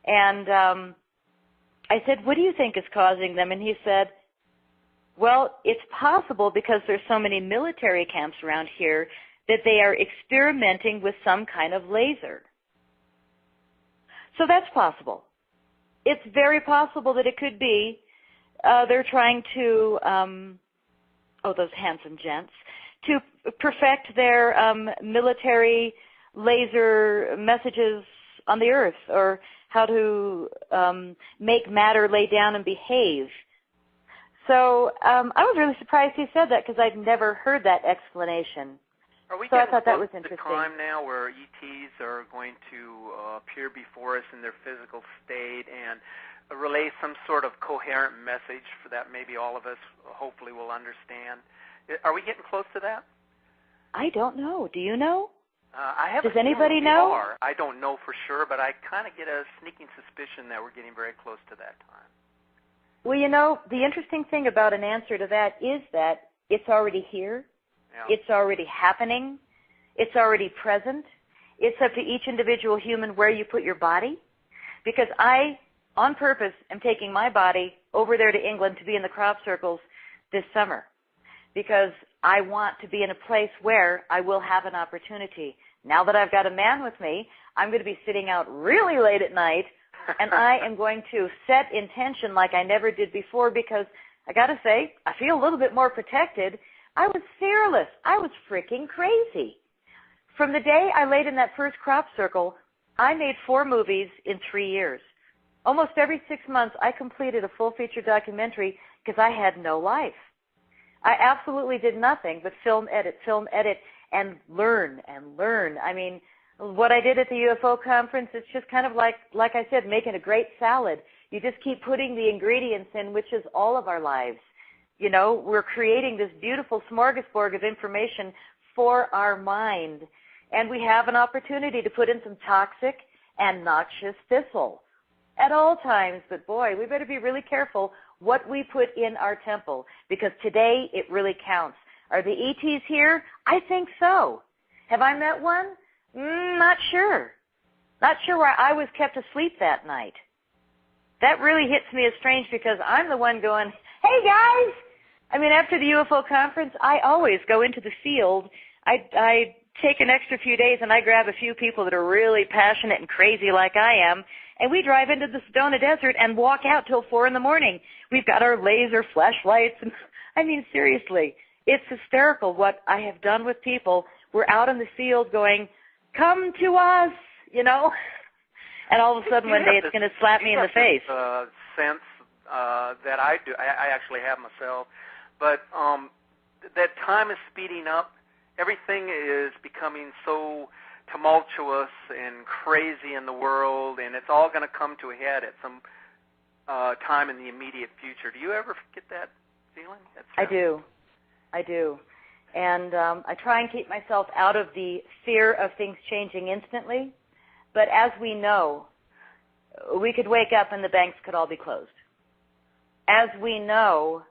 and I said, what do you think is causing them? And he said, well, it's possible because there's so many military camps around here that they are experimenting with some kind of laser. So that's possible. It's very possible that it could be they're trying to, those handsome gents, to perfect their military laser messages on the earth, or how to make matter lay down and behave. So I was really surprised he said that because I'd never heard that explanation. Are we so getting I thought that was close to interesting. the time now where ETs are going to appear before us in their physical state and relay some sort of coherent message for that maybe all of us hopefully will understand? Are we getting close to that? I don't know. Do you know? I have. Does anybody know? I don't know for sure, but I kind of get a sneaking suspicion that we're getting very close to that time. Well, you know, the interesting thing about an answer to that is that it's already here. Yeah. It's already happening. It's already present. It's up to each individual human where you put your body. Because I, on purpose, am taking my body over there to England to be in the crop circles this summer. Because I want to be in a place where I will have an opportunity. Now that I've got a man with me, I'm going to be sitting out really late at night, and I am going to set intention like I never did before, because I got to say, I feel a little bit more protected. I was fearless. I was freaking crazy. From the day I laid in that first crop circle, I made 4 movies in 3 years. Almost every 6 months, I completed a full-feature documentary because I had no life. I absolutely did nothing but film, edit, and learn and learn. I mean, what I did at the UFO conference, it's just kind of like I said, making a great salad. You just keep putting the ingredients in, which is all of our lives. You know, we're creating this beautiful smorgasbord of information for our mind. And we have an opportunity to put in some toxic and noxious thistle at all times. But boy, we better be really careful what we put in our temple, because today it really counts. Are the ETs here? I think so. Have I met one? Not sure. Not sure why I was kept asleep that night. That really hits me as strange because I'm the one going, hey guys! I mean, after the UFO conference, I always go into the field. I take an extra few days and I grab a few people that are really passionate and crazy like I am, and we drive into the Sedona Desert and walk out till 4 in the morning. We've got our laser flashlights, and I mean, seriously, it's hysterical what I have done with people. We're out in the field going, come to us, you know, and all of a sudden one day it's going to slap me in the face. Sense that I do, I actually have myself, but that time is speeding up. Everything is becoming so tumultuous and crazy in the world, and it's all going to come to a head at some time in the immediate future. Do you ever get that feeling? I do. And I try and keep myself out of the fear of things changing instantly. But as we know, we could wake up and the banks could all be closed. As we know,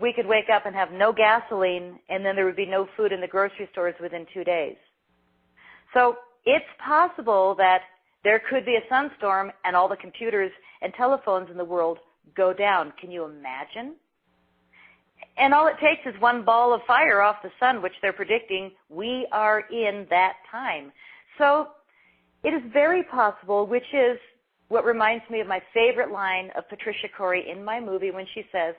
we could wake up and have no gasoline, and then there would be no food in the grocery stores within 2 days. So it's possible that there could be a sunstorm and all the computers and telephones in the world go down. Can you imagine? And all it takes is one ball of fire off the sun, which they're predicting we are in that time. So it is very possible, which is what reminds me of my favorite line of Patricia Corey in my movie when she says,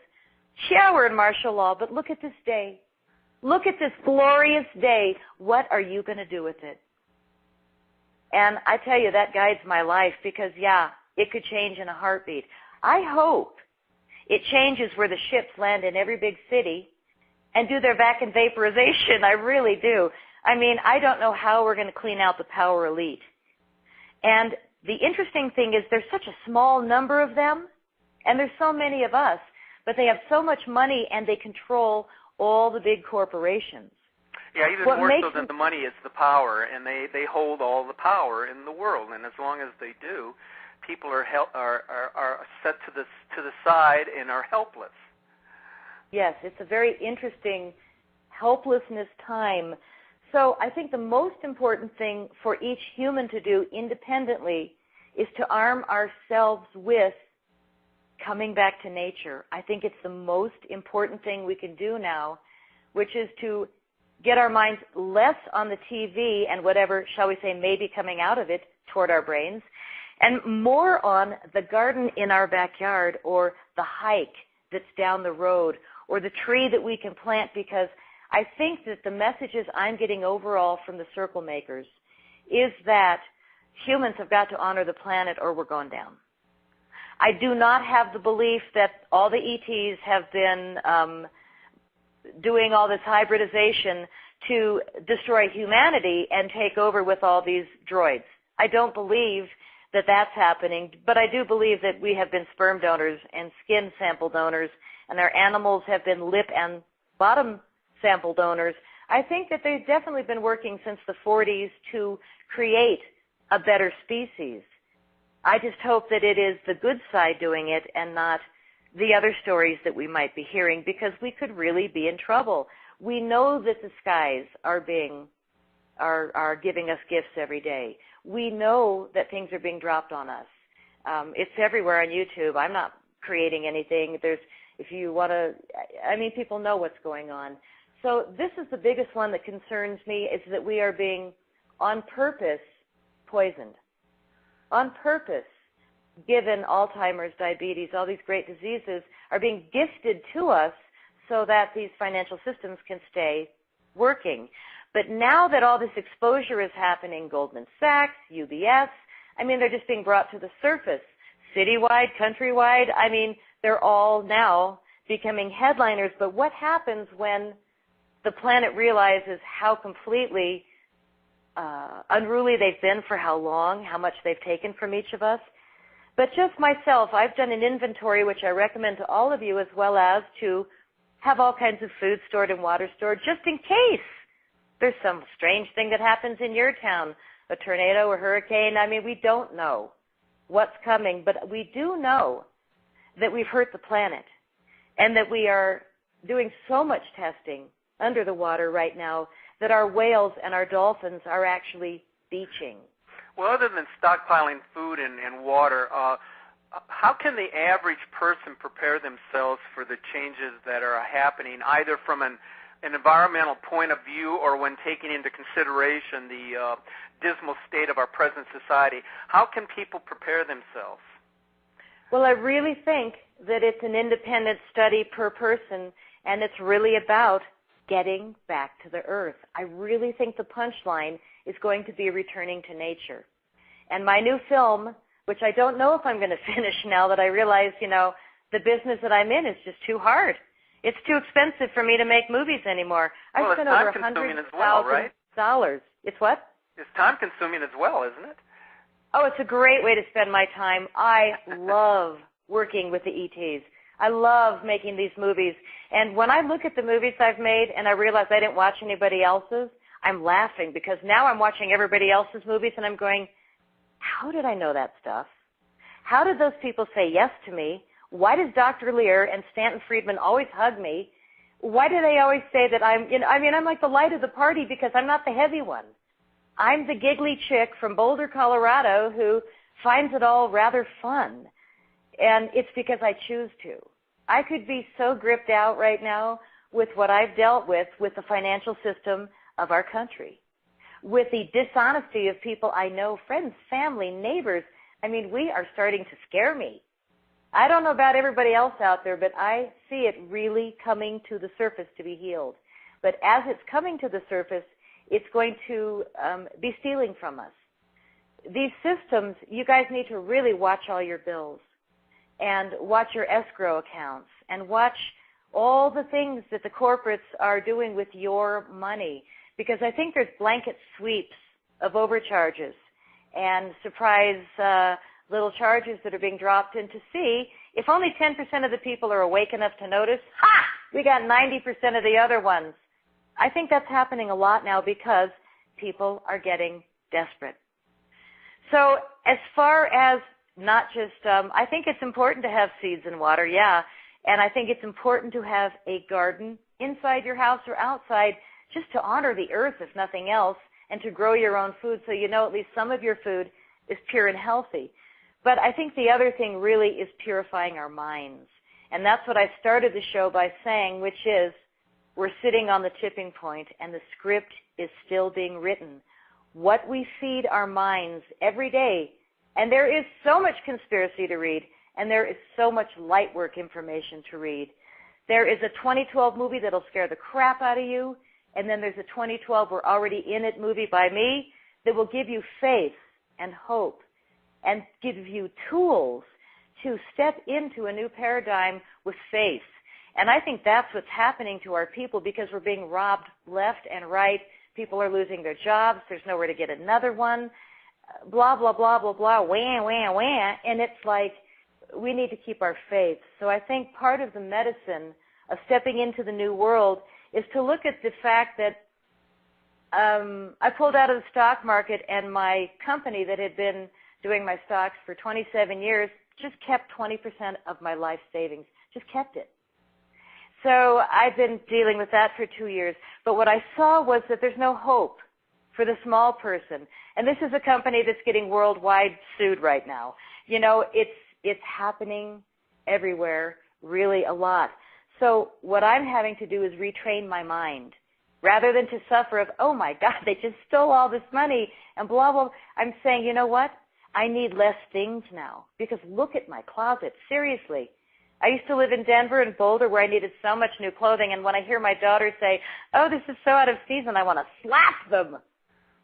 yeah, we're in martial law, but look at this day. Look at this glorious day. What are you going to do with it? And I tell you, that guides my life because, yeah, it could change in a heartbeat. I hope it changes where the ships land in every big city and do their vacuum vaporization. I really do. I mean, I don't know how we're going to clean out the power elite. And the interesting thing is there's such a small number of them, and there's so many of us, but they have so much money and they control all the big corporations. Yeah, even more so than the money is the power, and they hold all the power in the world. And as long as they do, people are set to the side and are helpless. Yes, it's a very interesting helplessness time So I think the most important thing for each human to do independently is to arm ourselves with coming back to nature. I think it's the most important thing we can do now, which is to get our minds less on the TV and whatever, shall we say, may be coming out of it toward our brains, and more on the garden in our backyard, or the hike that's down the road, or the tree that we can plant, because I think that the messages I'm getting overall from the circle makers is that humans have got to honor the planet or we're going down. I do not have the belief that all the ETs have been doing all this hybridization to destroy humanity and take over with all these droids. I don't believe that that's happening, but I do believe that we have been sperm donors and skin sample donors, and our animals have been lip and bottom sample donors. I think that they've definitely been working since the 40s to create a better species. I just hope that it is the good side doing it and not the other stories that we might be hearing, because we could really be in trouble. We know that the skies are giving us gifts every day. We know that things are being dropped on us. It's everywhere on YouTube. I'm not creating anything. If you want to, people know what's going on. So this is the biggest one that concerns me, is that we are being, on purpose, poisoned. On purpose, given Alzheimer's, diabetes, all these great diseases are being gifted to us so that these financial systems can stay working. But now that all this exposure is happening, Goldman Sachs, UBS, they're just being brought to the surface. Citywide, countrywide, they're all now becoming headliners. But what happens when the planet realizes how completely unruly they've been for how long, how much they've taken from each of us? But just myself, I've done an inventory, which I recommend to all of you, as well as to have all kinds of food stored and water stored, just in case there's some strange thing that happens in your town, a tornado, a hurricane. We don't know what's coming, but we do know that we've hurt the planet and that we are doing so much testing under the water right now that our whales and our dolphins are actually beaching. Well, other than stockpiling food and water, how can the average person prepare themselves for the changes that are happening, either from an environmental point of view or when taking into consideration the dismal state of our present society? How can people prepare themselves? Well, I really think that it's an independent study per person, and it's really about getting back to the earth. I really think the punchline is going to be returning to nature. And my new film, which I don't know if I'm going to finish now that I realize, the business that I'm in is just too hard. It's too expensive for me to make movies anymore. I spent over $100,000. It's what? It's time-consuming as well, isn't it? Oh, it's a great way to spend my time. I love working with the ETs. I love making these movies. And when I look at the movies I've made and I realize I didn't watch anybody else's, I'm laughing, because now I'm watching everybody else's movies and I'm going, how did I know that stuff? How did those people say yes to me? Why does Dr. Lear and Stanton Friedman always hug me? Why do they always say that I'm like the light of the party, because I'm not the heavy one. I'm the giggly chick from Boulder, Colorado, who finds it all rather fun. And it's because I choose to. I could be so gripped out right now with what I've dealt with the financial system of our country, with the dishonesty of people I know, friends, family, neighbors. We are starting to scare me. I don't know about everybody else out there, but I see it really coming to the surface to be healed. But as it's coming to the surface, it's going to be stealing from us. These systems, you guys need to really watch all your bills and watch your escrow accounts and watch all the things that the corporates are doing with your money, because I think there's blanket sweeps of overcharges and surprise little charges that are being dropped in to see if only 10% of the people are awake enough to notice, we got 90% of the other ones. I think that's happening a lot now because people are getting desperate. So as far as not just, I think it's important to have seeds and water, yeah, and I think it's important to have a garden inside your house or outside just to honor the earth, if nothing else, and to grow your own food so you know at least some of your food is pure and healthy. But I think the other thing really is purifying our minds. And that's what I started the show by saying, which is we're sitting on the tipping point and the script is still being written. What we feed our minds every day, and there is so much conspiracy to read, and there is so much light work information to read. There is a 2012 movie that'll scare the crap out of you, and then there's a 2012 We're Already In It movie by me that will give you faith and hope and give you tools to step into a new paradigm with faith. And I think that's what's happening to our people because we're being robbed left and right. People are losing their jobs. There's nowhere to get another one. Blah, blah, blah, blah, blah, wah, wah, wah. And it's like we need to keep our faith. So I think part of the medicine of stepping into the new world is to look at the fact that I pulled out of the stock market and my company that had been doing my stocks for 27 years just kept 20% of my life savings, just kept it. So I've been dealing with that for 2 years. But what I saw was that there's no hope for the small person. And this is a company that's getting worldwide sued right now. You know, it's happening everywhere, really a lot. So what I'm having to do is retrain my mind. Rather than to suffer of, oh my God, they just stole all this money and blah, blah, I'm saying, you know what? I need less things now because look at my closet, seriously. I used to live in Denver and Boulder where I needed so much new clothing, and when I hear my daughter say, oh, this is so out of season, I want to slap them.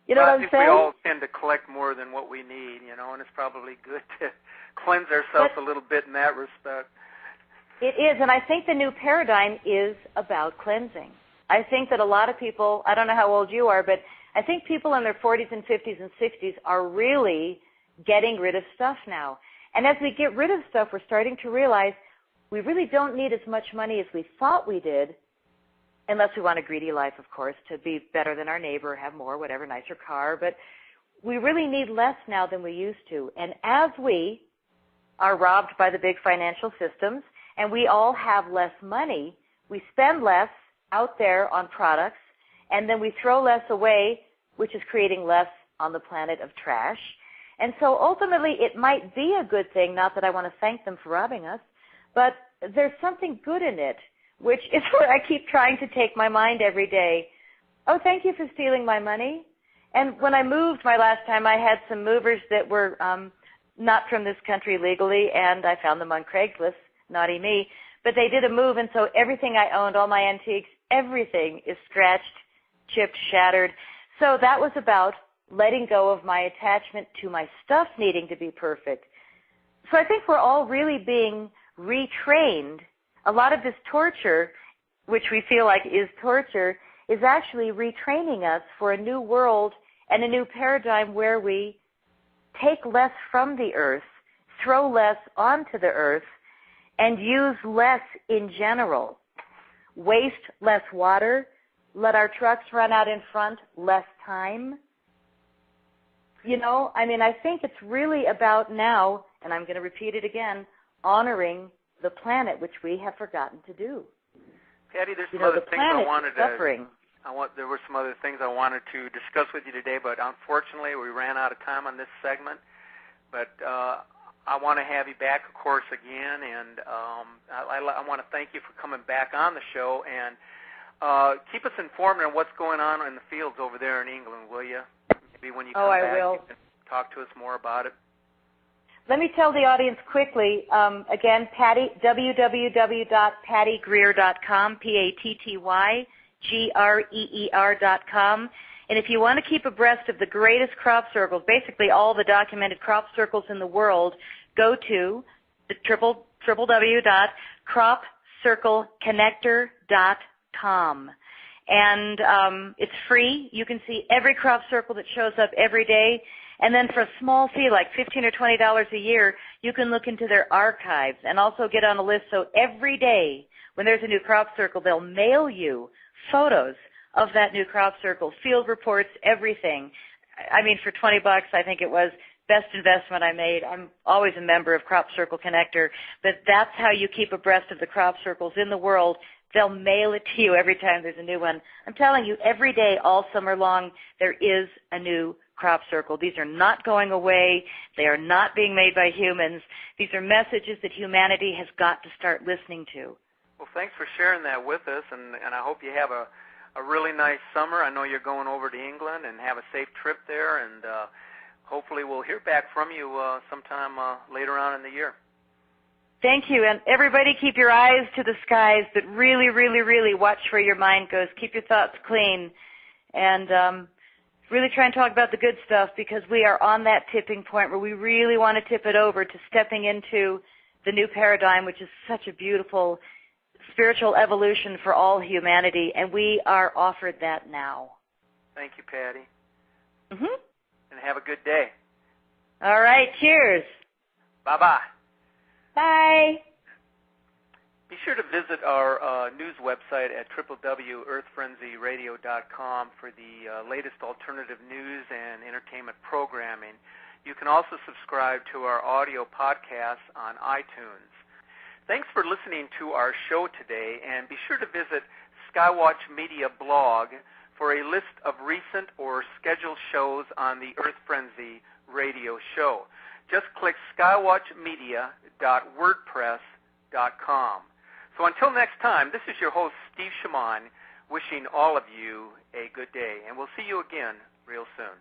You know what I'm saying? We all tend to collect more than what we need, you know, and it's probably good to cleanse ourselves a little bit in that respect. It is, and I think the new paradigm is about cleansing. I think that a lot of people, I don't know how old you are, but I think people in their 40s and 50s and 60s are really getting rid of stuff now. And as we get rid of stuff, we're starting to realize we really don't need as much money as we thought we did, unless we want a greedy life, of course, to be better than our neighbor, have more, whatever, nicer car. But we really need less now than we used to. And as we are robbed by the big financial systems and we all have less money, we spend less out there on products, and then we throw less away, which is creating less on the planet of trash. And so ultimately it might be a good thing, not that I want to thank them for robbing us, but there's something good in it, which is where I keep trying to take my mind every day. Oh, thank you for stealing my money. And when I moved my last time, I had some movers that were not from this country legally, and I found them on Craigslist, naughty me. But they did a move, and so everything I owned, all my antiques, everything is scratched, chipped, shattered. So that was about letting go of my attachment to my stuff needing to be perfect. So I think we're all really being retrained. A lot of this torture, which we feel like is torture, is actually retraining us for a new world and a new paradigm where we take less from the earth, throw less onto the earth, and use less in general. Waste less water, let our trucks run out in front less time. You know, I mean, I think it's really about now, and I'm going to repeat it again, honoring the planet, which we have forgotten to do. Patty, there's some other things I wanted to. Suffering. There were some other things I wanted to discuss with you today, but unfortunately we ran out of time on this segment. But I want to have you back, of course, again, and I want to thank you for coming back on the show, and keep us informed on what's going on in the fields over there in England, will you? Maybe when you come back, you can talk to us more about it. Let me tell the audience quickly, again, Patty, www.pattygreer.com, PATTYGREER.com. And if you want to keep abreast of the greatest crop circles, basically all the documented crop circles in the world, go to the www.cropcircleconnector.com. And it's free. You can see every crop circle that shows up every day. And then for a small fee, like $15 or $20 a year, you can look into their archives and also get on a list. So every day when there's a new crop circle, they'll mail you photos of that new crop circle, field reports, everything. I mean, for $20, I think it was best investment I made. I'm always a member of Crop Circle Connector, but that's how you keep abreast of the crop circles in the world. They'll mail it to you every time there's a new one. I'm telling you, every day, all summer long, there is a new crop circle. These are not going away. They are not being made by humans. These are messages that humanity has got to start listening to. Well, thanks for sharing that with us, and I hope you have a really nice summer. I know you're going over to England, and have a safe trip there, and hopefully we'll hear back from you sometime later on in the year. Thank you, and everybody keep your eyes to the skies, but really, really, really watch where your mind goes. Keep your thoughts clean, and really try and talk about the good stuff, because we are on that tipping point where we really want to tip it over to stepping into the new paradigm, which is such a beautiful spiritual evolution for all humanity, and we are offered that now. Thank you, Patty. Mm-hmm. And have a good day. All right, cheers. Bye-bye. Bye. Be sure to visit our news website at www.earthfrenzyradio.com for the latest alternative news and entertainment programming. You can also subscribe to our audio podcasts on iTunes. Thanks for listening to our show today, and be sure to visit Skywatch Media blog for a list of recent or scheduled shows on the Earth Frenzy radio show. Just click skywatchmedia.wordpress.com. So until next time, this is your host, Steve Shaman, wishing all of you a good day, and we'll see you again real soon.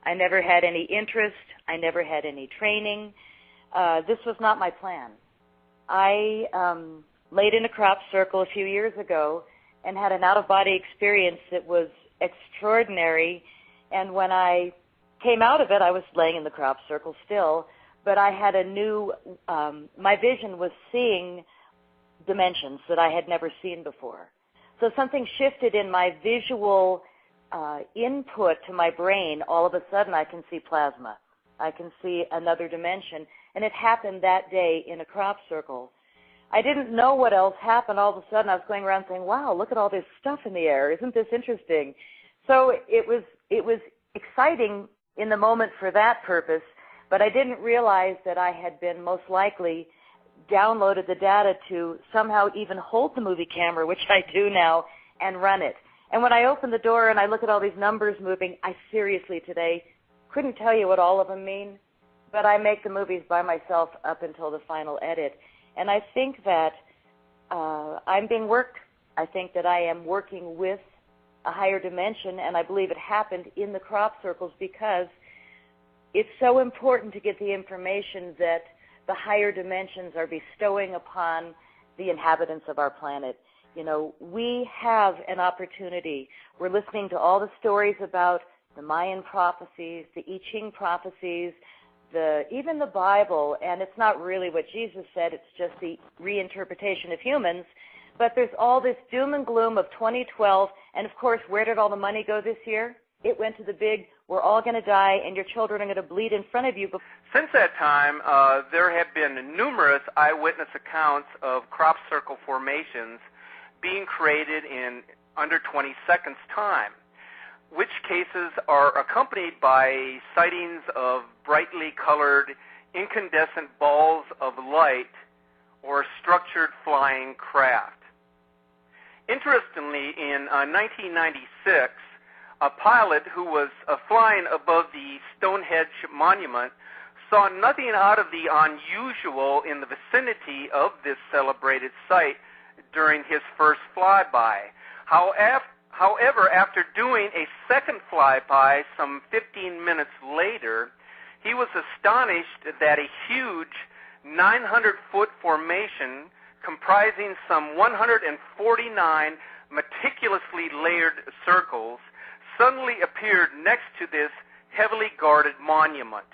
I never had any interest. I never had any training. This was not my plan. I laid in a crop circle a few years ago and had an out-of-body experience that was extraordinary. And when I came out of it, I was laying in the crop circle still, but I had a new, my vision was seeing dimensions that I had never seen before. So something shifted in my visual input to my brain. All of a sudden I can see plasma. I can see another dimension. And it happened that day in a crop circle. I didn't know what else happened. All of a sudden I was going around saying, wow, look at all this stuff in the air. Isn't this interesting? So it was exciting in the moment for that purpose, but I didn't realize that I had been most likely downloaded the data to somehow even hold the movie camera, which I do now, and run it. And when I open the door and I look at all these numbers moving, I seriously today couldn't tell you what all of them mean, but I make the movies by myself up until the final edit. And I think that I'm being worked. I think that I am working with a higher dimension, and I believe it happened in the crop circles because it's so important to get the information that the higher dimensions are bestowing upon the inhabitants of our planet. You know, we have an opportunity. We're listening to all the stories about the Mayan prophecies, the I Ching prophecies, even the Bible, and it's not really what Jesus said, it's just the reinterpretation of humans. But there's all this doom and gloom of 2012, and of course, where did all the money go this year? It went to the big, we're all going to die, and your children are going to bleed in front of you. Since that time, there have been numerous eyewitness accounts of crop circle formations being created in under 20 seconds' time, which cases are accompanied by sightings of brightly colored incandescent balls of light or structured flying craft. Interestingly, in 1996, a pilot who was flying above the Stonehenge monument saw nothing out of the unusual in the vicinity of this celebrated site during his first flyby. However, after doing a second flyby some 15 minutes later, he was astonished that a huge 900-foot formation comprising some 149 meticulously layered circles suddenly appeared next to this heavily guarded monument.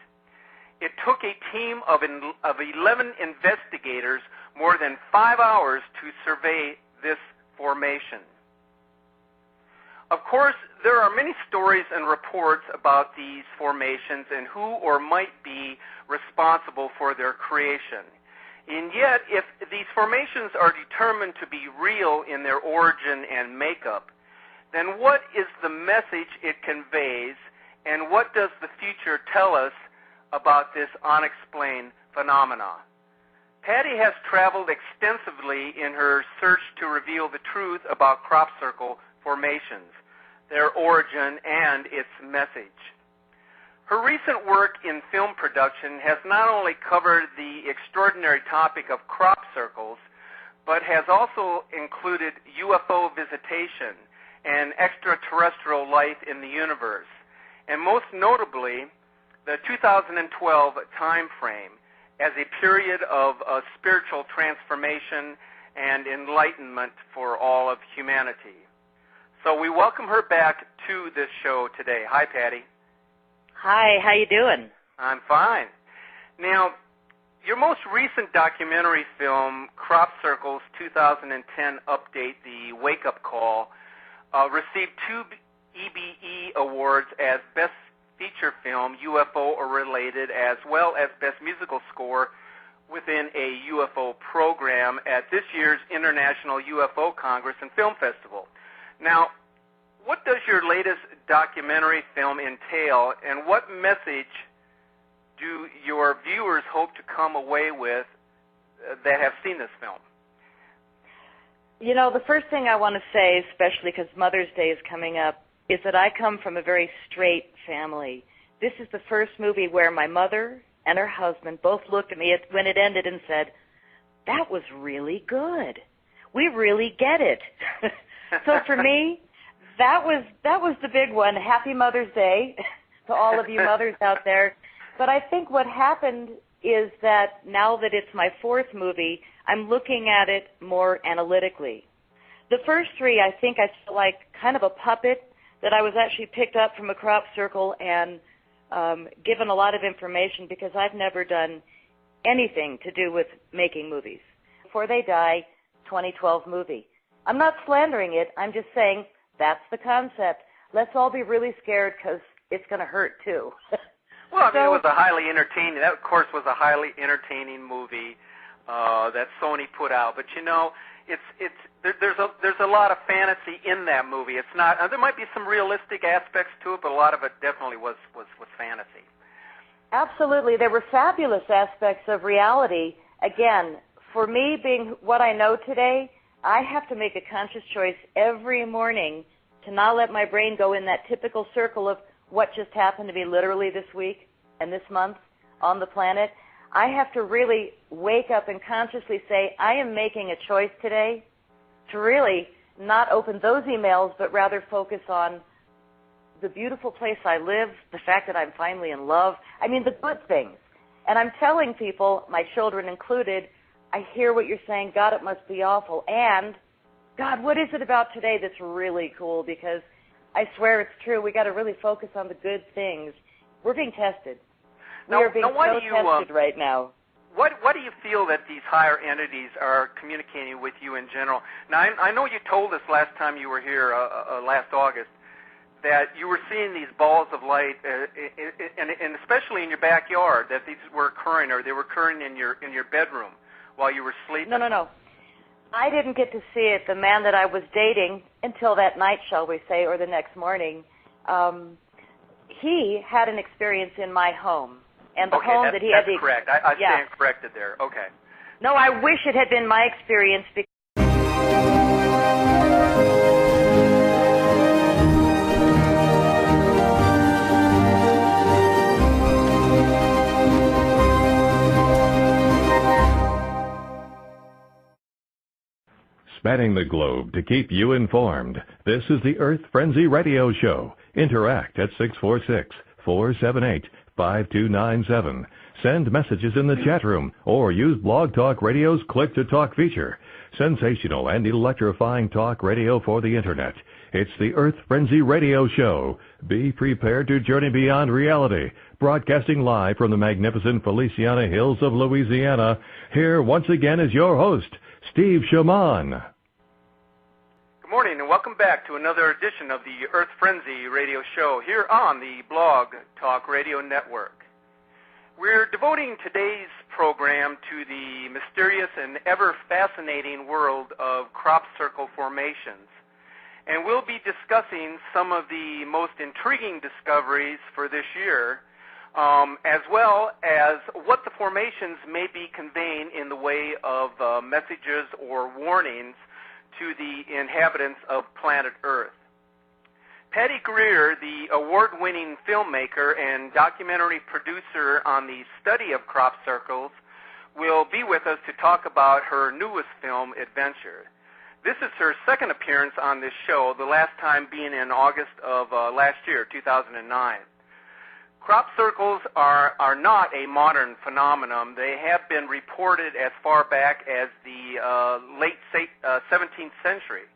It took a team of 11 investigators more than 5 hours to survey this formation. Of course, there are many stories and reports about these formations and who or might be responsible for their creation. And yet, if these formations are determined to be real in their origin and makeup, then what is the message it conveys, and what does the future tell us about this unexplained phenomena? Patty has traveled extensively in her search to reveal the truth about crop circle formations, their origin, and its message. Her recent work in film production has not only covered the extraordinary topic of crop circles, but has also included UFO visitation and extraterrestrial life in the universe, and most notably, the 2012 time frame as a period of spiritual transformation and enlightenment for all of humanity. So we welcome her back to this show today. Hi, Patty. Hi, how you doing? I'm fine. Now, your most recent documentary film, Crop Circles 2010 Update, The Wake Up Call, received 2 EBE awards as Best Feature Film, UFO or Related, as well as Best Musical Score within a UFO program at this year's International UFO Congress and Film Festival. Now, what does your latest documentary film entail, and what message do your viewers hope to come away with that have seen this film? You know, the first thing I want to say, especially because Mother's Day is coming up, is that I come from a very straight family. This is the first movie where my mother and her husband both looked at me when it ended and said, "That was really good. We really get it." So for me, that was the big one. Happy Mother's Day. to all of you mothers out there. But I think what happened is that now that it's my fourth movie, I'm looking at it more analytically. The first three, I think I feel like kind of a puppet that I was actually picked up from a crop circle and given a lot of information because I've never done anything to do with making movies. Before They Die, 2012 movie. I'm not slandering it. I'm just saying that's the concept. Let's all be really scared because it's going to hurt too. Well, I mean, it was a highly entertaining. That, of course, was a highly entertaining movie that Sony put out. But you know, there's a lot of fantasy in that movie. It's not. There might be some realistic aspects to it, but a lot of it definitely was fantasy. Absolutely, there were fabulous aspects of reality. Again, for me, being what I know today, I have to make a conscious choice every morning to not let my brain go in that typical circle of what just happened to me literally this week and this month on the planet. I have to really wake up and consciously say, I am making a choice today to really not open those emails, but rather focus on the beautiful place I live, the fact that I'm finally in love. I mean, the good things. And I'm telling people, my children included, I hear what you're saying. God, it must be awful. And, God, what is it about today that's really cool? Because I swear it's true. We got to really focus on the good things. We're being tested. We are being tested right now. What do you feel that these higher entities are communicating with you in general? Now, I know you told us last time you were here, last August, that you were seeing these balls of light, and especially in your backyard, that these were occurring, or they were occurring in your bedroom while you were sleeping. No. I didn't get to see it. The man that I was dating until that night, shall we say, or the next morning, he had an experience in my home. And the home that he had that's correct. I stand corrected there. Okay. No, I wish it had been my experience. Spanning the globe to keep you informed. This is the Earth Frenzy Radio Show. Interact at 646-478-5297. Send messages in the chat room or use Blog Talk Radio's Click to Talk feature. Sensational and electrifying talk radio for the Internet. It's the Earth Frenzy Radio Show. Be prepared to journey beyond reality. Broadcasting live from the magnificent Feliciana Hills of Louisiana. Here once again is your host, Steve Shaman. Good morning and welcome back to another edition of the Earth Frenzy Radio Show here on the Blog Talk Radio Network. We're devoting today's program to the mysterious and ever-fascinating world of crop circle formations. And we'll be discussing some of the most intriguing discoveries for this year, as well as what the formations may be conveying in the way of messages or warnings to the inhabitants of planet Earth. Patty Greer, the award-winning filmmaker and documentary producer on the study of crop circles, will be with us to talk about her newest film, Adventure. This is her second appearance on this show, the last time being in August of last year, 2009. Crop circles are not a modern phenomenon. They have been reported as far back as the late 17th century.